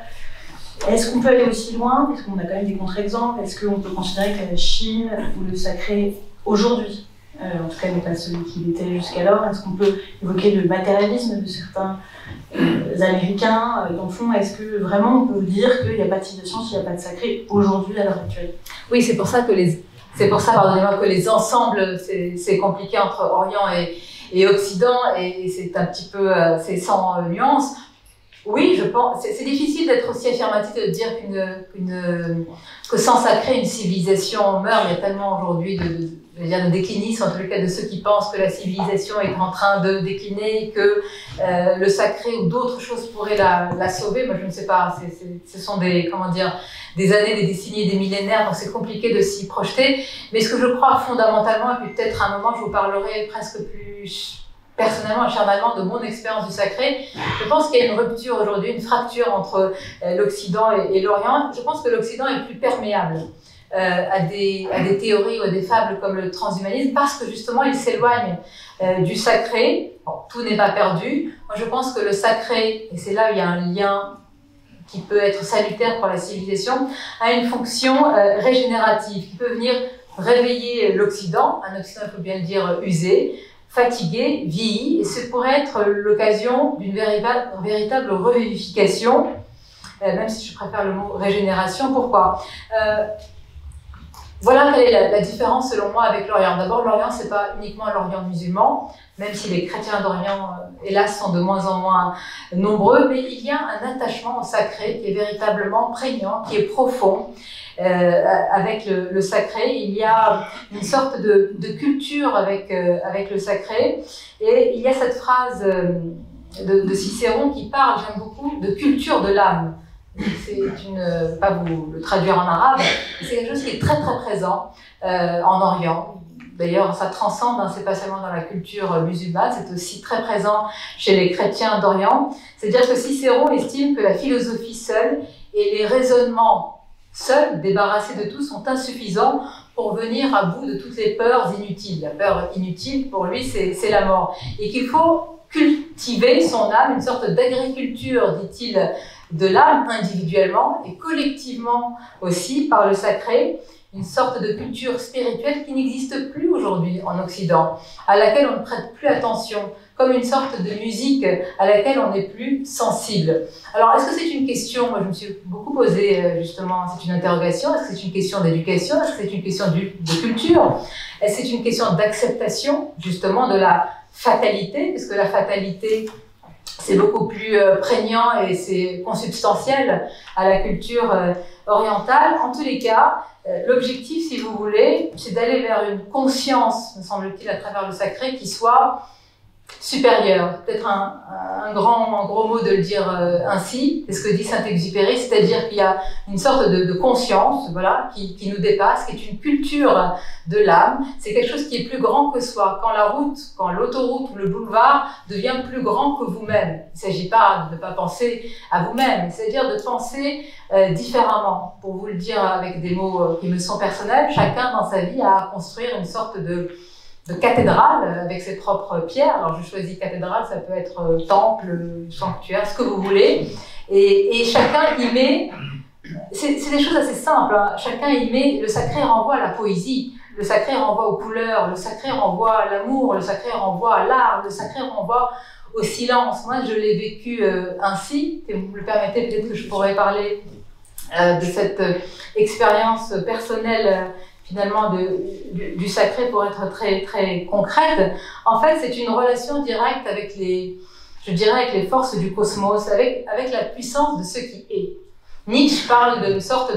Est-ce qu'on peut aller aussi loin? Est-ce qu'on a quand même des contre-exemples? Est-ce qu'on peut considérer que la Chine ou le sacré aujourd'hui, en tout cas n'est pas celui qu'il était jusqu'alors, est-ce qu'on peut évoquer le matérialisme de certains Américains dans le fond? Est-ce que vraiment on peut dire qu'il n'y a pas de civilisation s'il n'y a pas de sacré aujourd'hui à l'heure actuelle? Oui, c'est pour ça, pardonnez-moi, que les ensembles, c'est compliqué entre Orient et Occident, et c'est un petit peu, c'est sans nuance. Oui, je pense, c'est difficile d'être aussi affirmatif de dire que sans sacré, une civilisation meurt. Il y a tellement aujourd'hui de déclinisme, en tout cas de ceux qui pensent que la civilisation est en train de décliner, que le sacré ou d'autres choses pourraient la sauver. Moi, je ne sais pas, ce sont des années, des décennies, des millénaires, donc c'est compliqué de s'y projeter. Mais ce que je crois fondamentalement, et puis peut-être à un moment je vous parlerai presque plus personnellement et charnellement de mon expérience du sacré, je pense qu'il y a une rupture aujourd'hui, une fracture entre l'Occident et l'Orient. Je pense que l'Occident est plus perméable à des théories ou à des fables comme le transhumanisme parce que justement il s'éloigne du sacré. Bon, tout n'est pas perdu. Moi je pense que le sacré, et c'est là où il y a un lien qui peut être salutaire pour la civilisation, a une fonction régénérative qui peut venir réveiller l'Occident, un Occident, il faut bien le dire, usé, fatigué, vieilli, et ce pourrait être l'occasion d'une véritable revivification, même si je préfère le mot régénération. Pourquoi? Voilà quelle est la différence selon moi avec l'Orient. D'abord, l'Orient, c'est pas uniquement l'Orient musulman, même si les chrétiens d'Orient, hélas, sont de moins en moins nombreux, mais il y a un attachement au sacré qui est véritablement prégnant, qui est profond. Avec le sacré, il y a une sorte de culture avec le sacré, et il y a cette phrase de Cicéron qui parle, j'aime beaucoup, de culture de l'âme. Pas vous le traduire en arabe, c'est quelque chose qui est très très présent en Orient. D'ailleurs, ça transcende, c'est pas seulement dans la culture musulmane, c'est aussi très présent chez les chrétiens d'Orient. C'est-à-dire que Cicéron estime que la philosophie seule et les raisonnements seuls, débarrassés de tout, sont insuffisants pour venir à bout de toutes les peurs inutiles. La peur inutile, pour lui, c'est la mort. Et qu'il faut cultiver son âme, une sorte d'agriculture, dit-il, de l'âme individuellement et collectivement aussi par le sacré. une sorte de culture spirituelle qui n'existe plus aujourd'hui en Occident, à laquelle on ne prête plus attention, comme une sorte de musique à laquelle on n'est plus sensible. Alors, est-ce que c'est une question, moi je me suis beaucoup posé justement, c'est une interrogation, est-ce que c'est une question d'éducation, est-ce que c'est une question de culture, est-ce que c'est une question d'acceptation justement de la fatalité, parce que la fatalité, c'est beaucoup plus prégnant et c'est consubstantiel à la culture orientale. En tous les cas, l'objectif, si vous voulez, c'est d'aller vers une conscience, me semble-t-il, à travers le sacré, qui soit supérieure. Peut-être un gros mot de le dire ainsi, c'est ce que dit Saint-Exupéry, c'est-à-dire qu'il y a une sorte de conscience, voilà, qui nous dépasse, qui est une culture de l'âme. C'est quelque chose qui est plus grand que soi. Quand l'autoroute ou le boulevard devient plus grand que vous-même, il ne s'agit pas de ne pas penser à vous-même, c'est-à-dire de penser différemment. Pour vous le dire avec des mots qui me sont personnels, chacun dans sa vie a à construire une sorte de cathédrale avec ses propres pierres. Alors je choisis cathédrale, ça peut être temple, sanctuaire, ce que vous voulez. Et chacun y met, c'est des choses assez simples, hein. Chacun y met, le sacré renvoie à la poésie, le sacré renvoie aux couleurs, le sacré renvoie à l'amour, le sacré renvoie à l'art, le sacré renvoie au silence. Moi je l'ai vécu ainsi, et vous me le permettez, peut-être que je pourrais parler de cette expérience personnelle finalement du sacré pour être très, très concrète. En fait, c'est une relation directe avec avec les forces du cosmos, avec la puissance de ce qui est. Nietzsche parle d'une sorte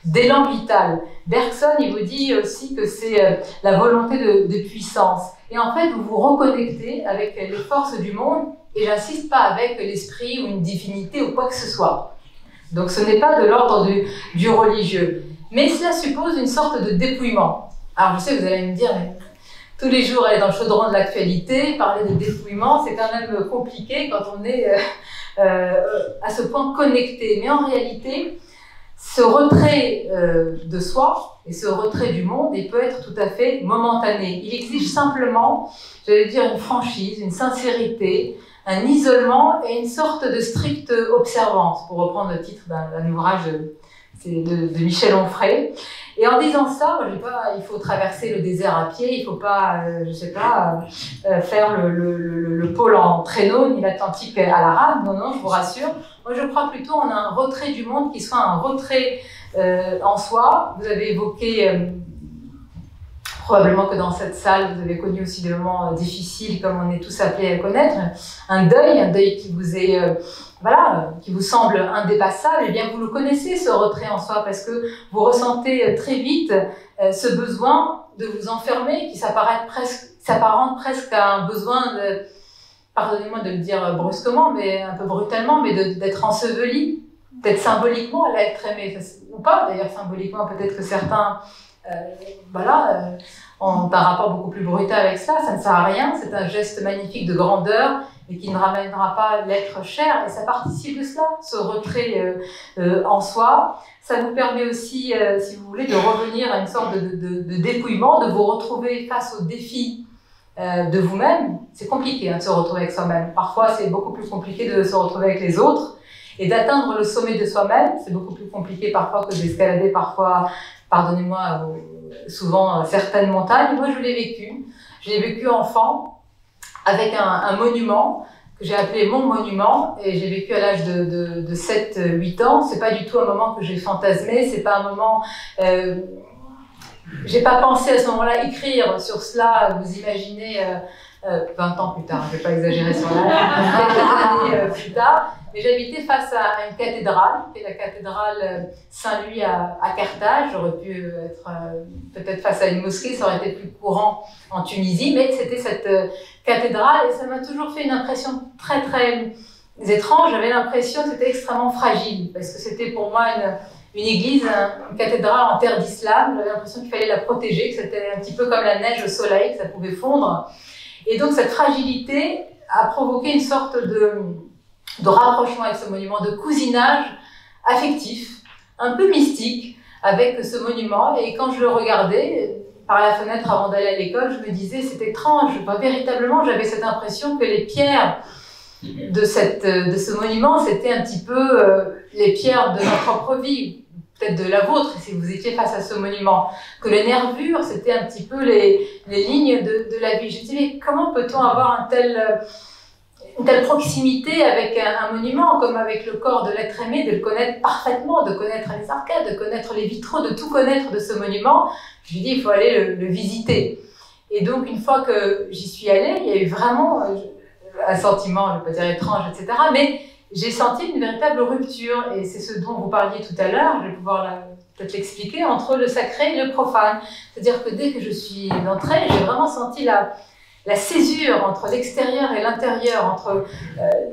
d'élan vital. Bergson, il vous dit aussi que c'est la volonté de puissance. Et en fait, vous vous reconnectez avec les forces du monde, et j'insiste pas avec l'esprit ou une divinité ou quoi que ce soit. Donc ce n'est pas de l'ordre du religieux. Mais cela suppose une sorte de dépouillement. Alors je sais, vous allez me dire, mais tous les jours aller dans le chaudron de l'actualité, parler de dépouillement, c'est quand même compliqué quand on est à ce point connecté. Mais en réalité, ce retrait de soi et ce retrait du monde, il peut être tout à fait momentané. Il exige simplement, j'allais dire, une franchise, une sincérité, un isolement et une sorte de stricte observance, pour reprendre le titre d'un ouvrage de Michel Onfray. Et en disant ça, je dis pas, il faut traverser le désert à pied, il faut pas, faire le pôle en traîneau, ni l'Atlantique à la rame. Non, je vous rassure. Moi, je crois plutôt en un retrait du monde qui soit un retrait en soi. Vous avez évoqué, probablement que dans cette salle, vous avez connu aussi des moments difficiles, comme on est tous appelés à connaître, un deuil qui vous est qui vous semble indépassable. Eh bien, vous le connaissez, ce retrait en soi, parce que vous ressentez très vite ce besoin de vous enfermer, qui s'apparente presque à un besoin de, pardonnez-moi de le dire brusquement, mais un peu brutalement, mais d'être enseveli, d'être symboliquement à l'être aimé, ou pas d'ailleurs symboliquement, peut-être que certains ont un rapport beaucoup plus brutal avec ça ne sert à rien, c'est un geste magnifique de grandeur, mais qui ne ramènera pas l'être cher, et ça participe de cela, ce retrait en soi. Ça vous permet aussi, si vous voulez, de revenir à une sorte de dépouillement, de vous retrouver face aux défis de vous-même. C'est compliqué de se retrouver avec soi-même. Parfois, c'est beaucoup plus compliqué de se retrouver avec les autres, et d'atteindre le sommet de soi-même, c'est beaucoup plus compliqué parfois que d'escalader parfois, pardonnez-moi, souvent certaines montagnes. Moi, je l'ai vécu. Je l'ai vécu enfant, avec un monument que j'ai appelé mon monument, et j'ai vécu à l'âge de 7-8 ans. C'est pas du tout un moment que j'ai fantasmé, c'est pas un moment... j'ai pas pensé à ce moment-là écrire sur cela, vous imaginez 20 ans plus tard, je vais pas exagérer sur l'âge, quelques années plus tard, mais j'habitais face à une cathédrale, qui est la cathédrale Saint-Louis à Carthage. J'aurais pu être peut-être face à une mosquée, ça aurait été plus courant en Tunisie, mais c'était cette cathédrale, et ça m'a toujours fait une impression très très étrange. J'avais l'impression que c'était extrêmement fragile, parce que c'était pour moi une église, une cathédrale en terre d'islam. J'avais l'impression qu'il fallait la protéger, que c'était un petit peu comme la neige au soleil, que ça pouvait fondre. Et donc cette fragilité a provoqué une sorte de rapprochement avec ce monument, de cousinage affectif, un peu mystique avec ce monument. Et quand je le regardais par la fenêtre avant d'aller à l'école, je me disais, c'est étrange. Véritablement, j'avais cette impression que les pierres de ce monument, c'était un petit peu les pierres de ma propre vie. peut-être de la vôtre, si vous étiez face à ce monument, que les nervures, c'était un petit peu les lignes de la vie. Je me disais, mais comment peut-on avoir une telle proximité avec un monument, comme avec le corps de l'être aimé, de le connaître parfaitement, de connaître les arcades, de connaître les vitraux, de tout connaître de ce monument. Je lui dis, il faut aller le visiter. Et donc, une fois que j'y suis allée, il y a eu vraiment un sentiment, je ne vais pas dire étrange, etc., mais j'ai senti une véritable rupture, et c'est ce dont vous parliez tout à l'heure, je vais pouvoir peut-être l'expliquer, entre le sacré et le profane. C'est-à-dire que dès que je suis entrée, j'ai vraiment senti la césure entre l'extérieur et l'intérieur, entre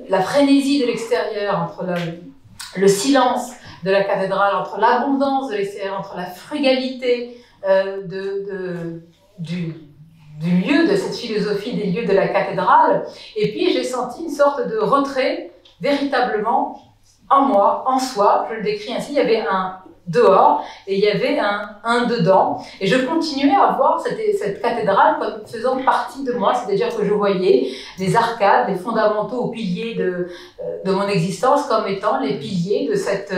la frénésie de l'extérieur, entre le silence de la cathédrale, entre l'abondance de l'extérieur, entre la frugalité du lieu, de cette philosophie des lieux de la cathédrale. Et puis j'ai senti une sorte de retrait véritablement en moi, en soi, je le décris ainsi. Il y avait un dehors et il y avait un dedans, et je continuais à voir cette cathédrale comme faisant partie de moi, c'est-à-dire que je voyais les arcades, les fondamentaux aux piliers de mon existence comme étant les piliers de cette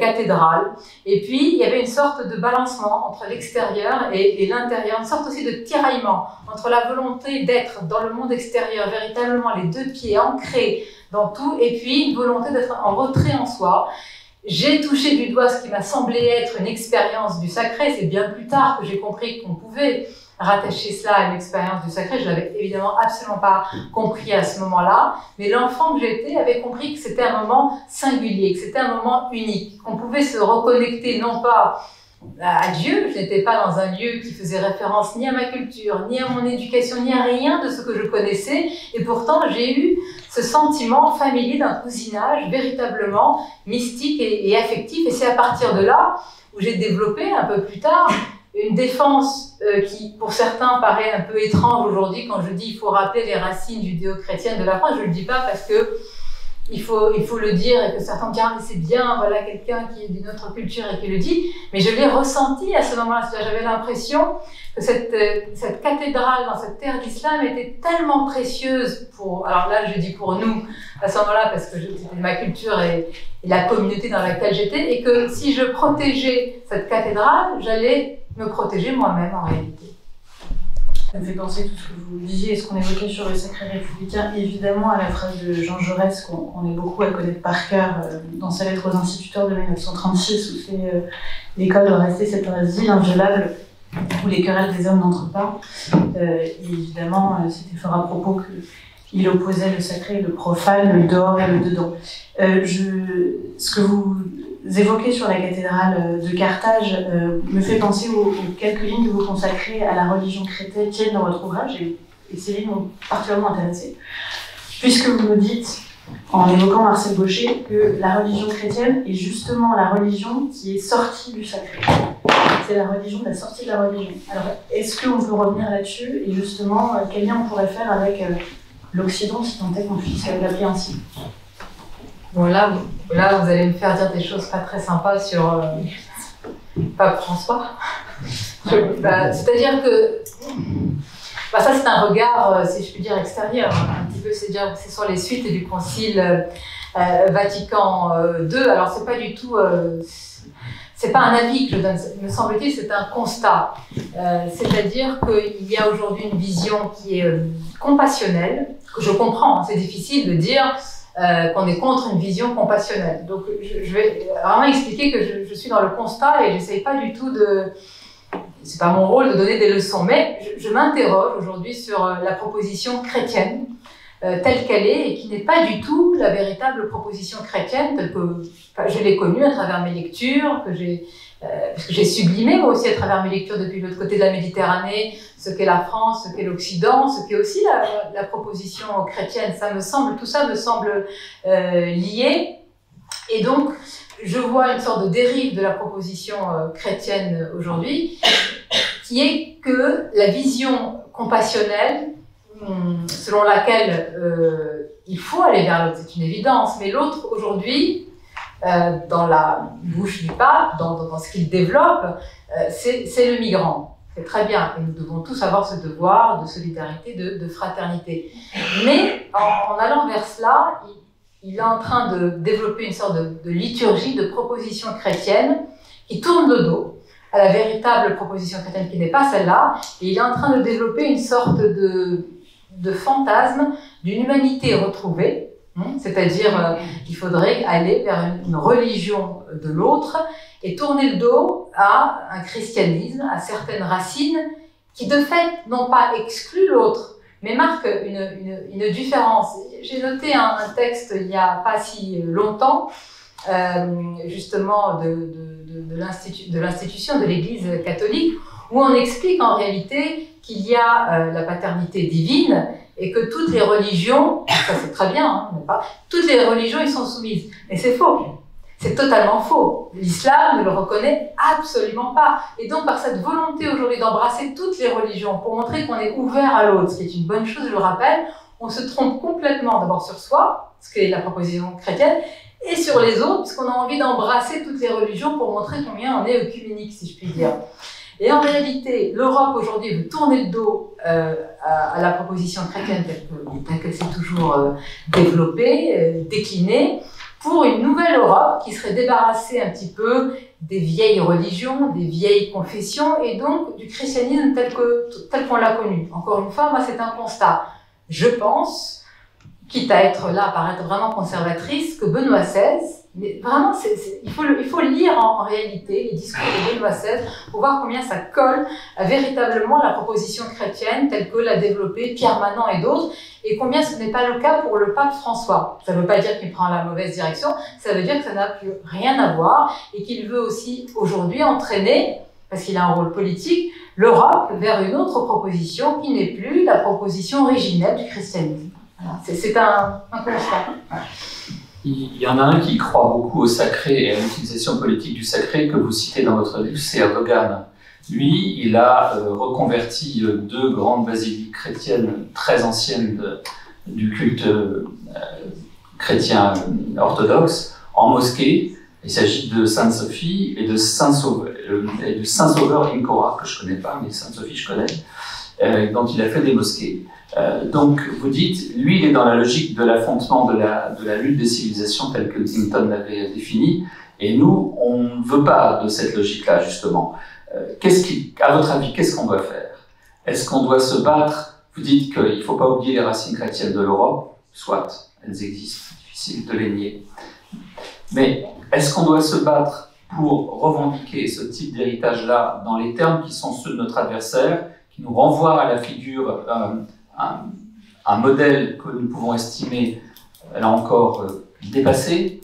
cathédrale. Et puis il y avait une sorte de balancement entre l'extérieur et l'intérieur, une sorte aussi de tiraillement entre la volonté d'être dans le monde extérieur, véritablement les deux pieds ancrés dans tout, et puis une volonté d'être en retrait en soi. J'ai touché du doigt ce qui m'a semblé être une expérience du sacré. C'est bien plus tard que j'ai compris qu'on pouvait rattacher cela à une expérience du sacré. Je l'avais évidemment absolument pas compris à ce moment-là, mais l'enfant que j'étais avait compris que c'était un moment singulier, que c'était un moment unique, qu'on pouvait se reconnecter non pas à Dieu. Je n'étais pas dans un lieu qui faisait référence ni à ma culture, ni à mon éducation, ni à rien de ce que je connaissais, et pourtant j'ai eu ce sentiment familier d'un cousinage véritablement mystique et affectif, et c'est à partir de là où j'ai développé un peu plus tard une défense qui pour certains paraît un peu étrange aujourd'hui quand je dis il faut rappeler les racines judéo-chrétiennes de la France. Je ne le dis pas parce que il faut le dire et que certains me disent ah, mais c'est bien, voilà quelqu'un qui est d'une autre culture et qui le dit, mais je l'ai ressenti à ce moment-là. J'avais l'impression que cette cathédrale dans cette terre d'islam était tellement précieuse alors là je dis pour nous à ce moment-là parce que c'était ma culture et la communauté dans laquelle j'étais, et que si je protégeais cette cathédrale, j'allais me protéger moi-même en réalité. Ça me fait penser tout ce que vous disiez et ce qu'on évoquait sur le sacré républicain, évidemment à la phrase de Jean Jaurès qu'on est beaucoup à connaître par cœur dans sa lettre aux instituteurs de 1936, où c'est l'école doit rester cet asile inviolable où les querelles des hommes n'entrent pas. Et évidemment, c'était fort à propos qu'il opposait le sacré, le profane, le dehors et le dedans. Ce que vous évoquez sur la cathédrale de Carthage me fait penser aux quelques lignes que vous consacrez à la religion chrétienne dans votre ouvrage, et ces lignes m'ont particulièrement intéressée, puisque vous nous dites, en évoquant Marcel Gauchet, que la religion chrétienne est justement la religion qui est sortie du sacré. C'est la religion de la sortie de la religion. Alors, est-ce qu'on peut revenir là-dessus, et justement, quel lien on pourrait faire avec l'Occident, si tant est qu'on puisse l'appeler ainsi? Bon, là, vous allez me faire dire des choses pas très sympas sur Pape François. C'est-à-dire que ça, c'est un regard, si je puis dire, extérieur, un petit peu, c'est-à-dire que c'est sur les suites du Concile Vatican II. Alors, c'est pas du tout, c'est pas un avis que je donne, me semble-t-il, c'est un constat. C'est-à-dire qu'il y a aujourd'hui une vision qui est compassionnelle, que je comprends, c'est difficile de dire qu'on est contre une vision compassionnelle. Donc je vais vraiment expliquer que je suis dans le constat et j'essaye pas du tout c'est pas mon rôle de donner des leçons, mais je m'interroge aujourd'hui sur la proposition chrétienne telle qu'elle est, et qui n'est pas du tout la véritable proposition chrétienne telle que je l'ai connue à travers mes lectures, parce que j'ai sublimé moi aussi à travers mes lectures depuis l'autre côté de la Méditerranée ce qu'est la France, ce qu'est l'Occident, ce qu'est aussi la proposition chrétienne. Tout ça me semble lié, et donc je vois une sorte de dérive de la proposition chrétienne aujourd'hui, qui est que la vision compassionnelle, selon laquelle il faut aller vers l'autre, c'est une évidence, mais l'autre aujourd'hui, dans la bouche du pape, dans ce qu'il développe, c'est le migrant. C'est très bien, et nous devons tous avoir ce devoir de solidarité, de fraternité. Mais en allant vers cela, il est en train de développer une sorte de liturgie, de proposition chrétienne qui tourne le dos à la véritable proposition chrétienne qui n'est pas celle-là, et il est en train de développer une sorte de fantasme d'une humanité retrouvée, c'est-à-dire qu'il faudrait aller vers une religion de l'autre et tourner le dos à un christianisme, à certaines racines qui de fait n'ont pas exclu l'autre, mais marquent une différence. J'ai noté un texte il n'y a pas si longtemps, justement de l'institution de l'Église catholique, où on explique en réalité qu'il y a la paternité divine et que toutes les religions, ça c'est très bien, toutes les religions y sont soumises. Mais c'est faux. C'est totalement faux. L'islam ne le reconnaît absolument pas. Et donc, par cette volonté aujourd'hui d'embrasser toutes les religions pour montrer qu'on est ouvert à l'autre, ce qui est une bonne chose, je le rappelle, on se trompe complètement d'abord sur soi, ce qui est la proposition chrétienne, et sur les autres, puisqu'on a envie d'embrasser toutes les religions pour montrer combien on est œcuménique, si je puis dire. Et en réalité, l'Europe aujourd'hui veut tourner le dos à la proposition chrétienne telle qu'elle s'est toujours développée, déclinée, pour une nouvelle Europe qui serait débarrassée un petit peu des vieilles religions, des vieilles confessions et donc du christianisme tel qu'on l'a connu. Encore une fois, moi c'est un constat. Je pense, quitte à être là, à paraître vraiment conservatrice, que Benoît XVI, mais vraiment il faut lire en réalité les discours de Benoît XVI pour voir combien ça colle à véritablement la proposition chrétienne telle que l'a développée Pierre Manant et d'autres, et combien ce n'est pas le cas pour le pape François. Ça ne veut pas dire qu'il prend la mauvaise direction, ça veut dire que ça n'a plus rien à voir et qu'il veut aussi aujourd'hui entraîner, parce qu'il a un rôle politique, l'Europe vers une autre proposition qui n'est plus la proposition originelle du christianisme. Voilà. C'est un constat. Il y en a un qui croit beaucoup au sacré et à l'utilisation politique du sacré que vous citez dans votre livre, c'est Erdogan. Lui, il a reconverti deux grandes basiliques chrétiennes très anciennes du culte chrétien orthodoxe en mosquée. Il s'agit de Sainte-Sophie et de Saint-Sauveur Incora, que je ne connais pas, mais Sainte-Sophie je connais, dont il a fait des mosquées. Donc, vous dites, lui, il est dans la logique de l'affrontement de la lutte des civilisations telle que Clinton l'avait définie, et nous, on ne veut pas de cette logique-là, justement. À votre avis, qu'est-ce qu'on doit faire? Est-ce qu'on doit se battre? Vous dites qu'il ne faut pas oublier les racines chrétiennes de l'Europe, soit, elles existent, difficile de les nier. Mais est-ce qu'on doit se battre pour revendiquer ce type d'héritage-là dans les termes qui sont ceux de notre adversaire, qui nous renvoient à la figure un modèle que nous pouvons estimer, là encore, dépassé?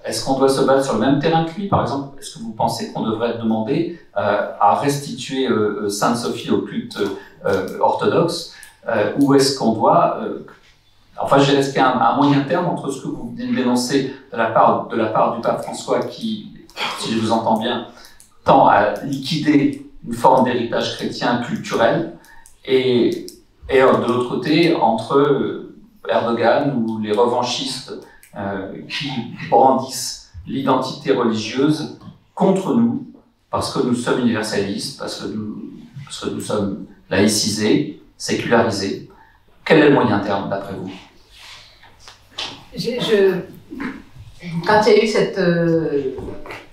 Est-ce qu'on doit se battre sur le même terrain que lui? Par exemple, est-ce que vous pensez qu'on devrait demander à restituer Sainte-Sophie au culte orthodoxe? Ou est-ce qu'on doit... Enfin, je dirais, est-ce qu'il y a un moyen terme entre ce que vous venez de dénoncer de la part du pape François qui, si je vous entends bien, tend à liquider une forme d'héritage chrétien culturel, et de l'autre côté, entre Erdogan ou les revanchistes qui brandissent l'identité religieuse contre nous, parce que nous sommes universalistes, parce que nous sommes laïcisés, sécularisés. Quel est le moyen terme, d'après vous? Quand il y a eu cette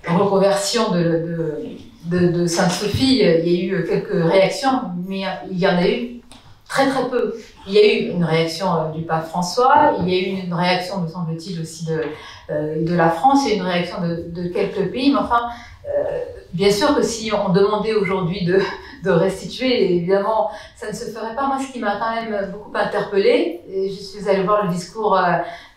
reconversion de Sainte-Sophie, il y a eu quelques réactions, mais il y en a eu très très peu. Il y a eu une réaction du pape François, il y a eu une réaction, me semble-t-il, aussi de la France, il y a eu une réaction de quelques pays, mais enfin, bien sûr que si on demandait aujourd'hui de restituer, évidemment, ça ne se ferait pas. Moi, ce qui m'a quand même beaucoup interpellée, et je suis allée voir le discours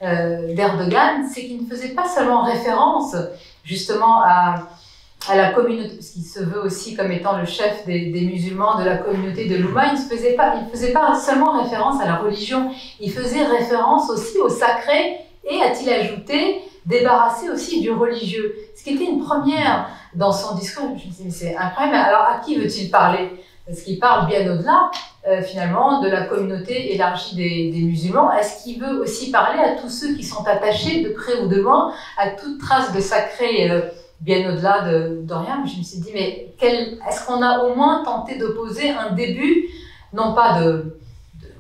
d'Erdogan, c'est qu'il ne faisait pas seulement référence, justement, à la communauté, parce qu'il se veut aussi comme étant le chef des musulmans de la communauté de l'Oumma, il ne faisait pas seulement référence à la religion, il faisait référence aussi au sacré, et, a-t-il ajouté, débarrassé aussi du religieux. Ce qui était une première dans son discours. Je me suis dit, mais c'est incroyable, alors à qui veut-il parler? Parce qu'il parle bien au-delà, finalement, de la communauté élargie des musulmans. Est-ce qu'il veut aussi parler à tous ceux qui sont attachés, de près ou de loin, à toute trace de sacré bien au-delà d'Orient? Je me suis dit, mais est-ce qu'on a au moins tenté d'opposer un début, non pas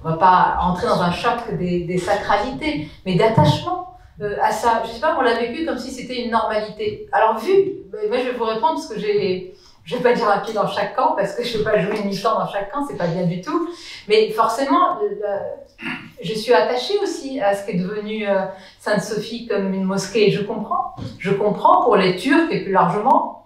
on ne va pas entrer dans un choc des sacralités, mais d'attachement à ça. Je sais pas, on l'a vécu comme si c'était une normalité. Alors moi je vais vous répondre parce que je vais pas dire un pied dans chaque camp parce que je vais pas jouer une mi-temps dans chaque camp, c'est pas bien du tout. Mais forcément, je suis attachée aussi à ce qu'est devenu Sainte-Sophie comme une mosquée. Je comprends pour les Turcs et plus largement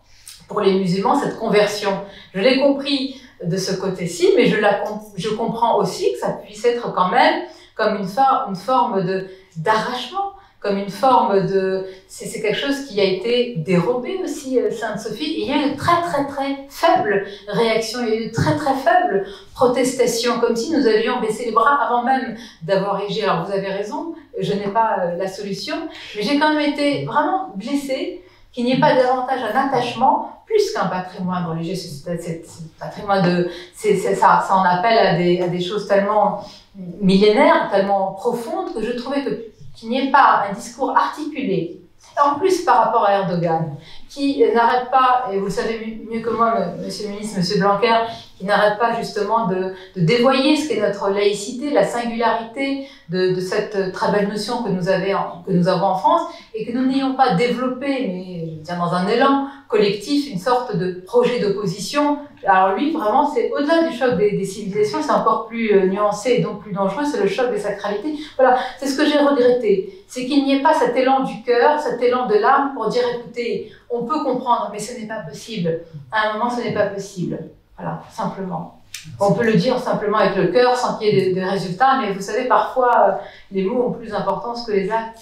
pour les musulmans cette conversion. Je l'ai compris de ce côté-ci, mais je comprends aussi que ça puisse être quand même comme une forme d'arrachement, comme une forme de... C'est quelque chose qui a été dérobé aussi, Sainte-Sophie. Et il y a eu de très très très faibles réactions, il y a eu de très très faibles protestations, comme si nous avions baissé les bras avant même d'avoir agi. Alors vous avez raison, je n'ai pas la solution, mais j'ai quand même été vraiment blessée qu'il n'y ait pas davantage un attachement, plus qu'un patrimoine religieux. C'est patrimoine ça en appelle à des choses tellement millénaires, tellement profondes, que je trouvais qu'il n'y ait pas un discours articulé, en plus par rapport à Erdogan, qui n'arrête pas, et vous le savez mieux que moi, monsieur le ministre, monsieur Blanquer, qui n'arrête pas justement de dévoyer ce qu'est notre laïcité, la singularité de cette très belle notion que nous avons en France, et que nous n'ayons pas développé, mais je veux dire dans un élan collectif, une sorte de projet d'opposition. Alors lui, vraiment, c'est au-delà du choc des civilisations, c'est encore plus nuancé et donc plus dangereux, c'est le choc des sacralités. Voilà, c'est ce que j'ai regretté, c'est qu'il n'y ait pas cet élan du cœur, cet élan de l'âme pour dire, écoutez, on peut comprendre, mais ce n'est pas possible. À un moment, ce n'est pas possible. Voilà, simplement. On peut le dire simplement avec le cœur, sans qu'il y ait de résultats, mais vous savez, parfois, les mots ont plus d'importance que les actes.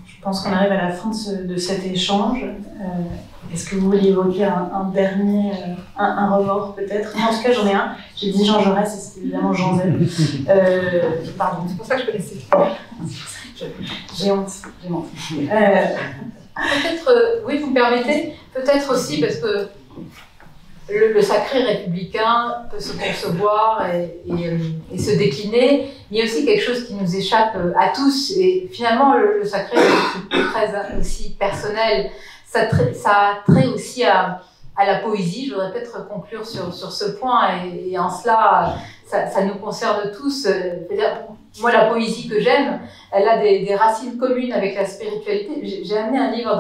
Je pense qu'on arrive à la fin de cet échange. Est-ce que vous voulez évoquer un dernier, un remords peut-être? En tout cas, j'en ai un. J'ai dit Jean Jaurès et c'est évidemment Jean Zay. Pardon, c'est pour ça que je connaissais. J'ai honte. Peut-être, oui, vous me permettez, peut-être aussi parce que le sacré républicain peut se concevoir et se décliner, mais il y a aussi quelque chose qui nous échappe à tous. Et finalement, le sacré est très aussi personnel. Ça a trait aussi à la poésie. Je voudrais peut-être conclure sur ce point, et en cela, ça nous concerne tous. Moi, la poésie que j'aime, elle a des racines communes avec la spiritualité. J'ai amené un livre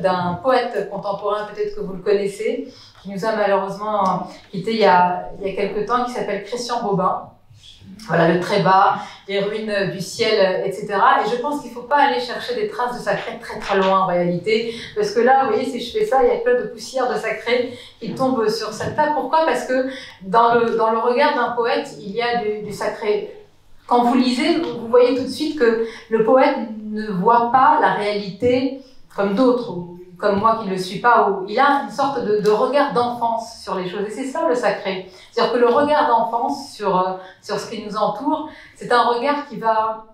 d'un poète contemporain, peut-être que vous le connaissez, qui nous a malheureusement quittés il y a quelque temps, qui s'appelle Christian Bobin. Voilà, le très bas, les ruines du ciel, etc. Et je pense qu'il ne faut pas aller chercher des traces de sacré très très loin en réalité, parce que là, vous voyez, si je fais ça, il y a plein de poussière de sacré qui tombe sur cette table. Pourquoi? Parce que dans le regard d'un poète, il y a du sacré. Quand vous lisez, vous voyez tout de suite que le poète ne voit pas la réalité comme d'autres, ou comme moi qui ne le suis pas, où il a une sorte de regard d'enfance sur les choses. Et c'est ça le sacré. C'est-à-dire que le regard d'enfance sur ce qui nous entoure, c'est un regard qui va,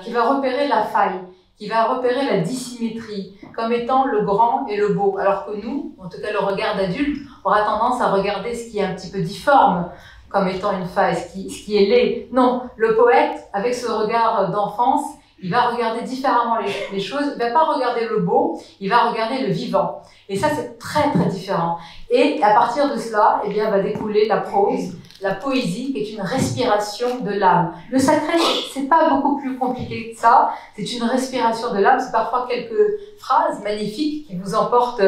qui va repérer la faille, qui va repérer la dissymétrie, comme étant le grand et le beau. Alors que nous, en tout cas le regard d'adulte, aura tendance à regarder ce qui est un petit peu difforme, comme étant une faille, ce qui est laid. Non, le poète, avec ce regard d'enfance, il va regarder différemment les choses, il ne va pas regarder le beau, il va regarder le vivant. Et ça, c'est très très différent. Et à partir de cela, eh bien, va découler la prose, la poésie, qui est une respiration de l'âme. Le sacré, c'est pas beaucoup plus compliqué que ça, c'est une respiration de l'âme, c'est parfois quelques phrases magnifiques qui vous emportent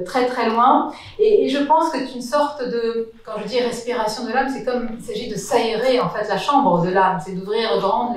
très très loin. Et je pense que c'est une sorte de, quand je dis respiration de l'âme, c'est comme il s'agit de s'aérer en fait la chambre de l'âme, c'est d'ouvrir grandes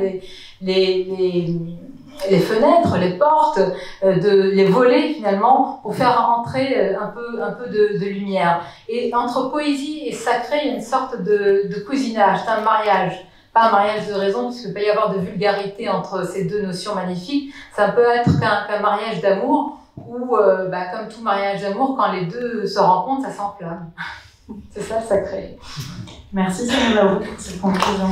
les fenêtres, les portes, les volets finalement, pour faire entrer un peu de lumière. Et entre poésie et sacré, il y a une sorte de cousinage, c'est un mariage. Pas un mariage de raison, puisqu'il peut y avoir de vulgarité entre ces deux notions magnifiques. Ça peut être qu'un mariage d'amour, où, comme tout mariage d'amour, quand les deux se rencontrent, ça s'enflamme. C'est ça le sacré. Merci Sonia Laouk pour cette conclusion.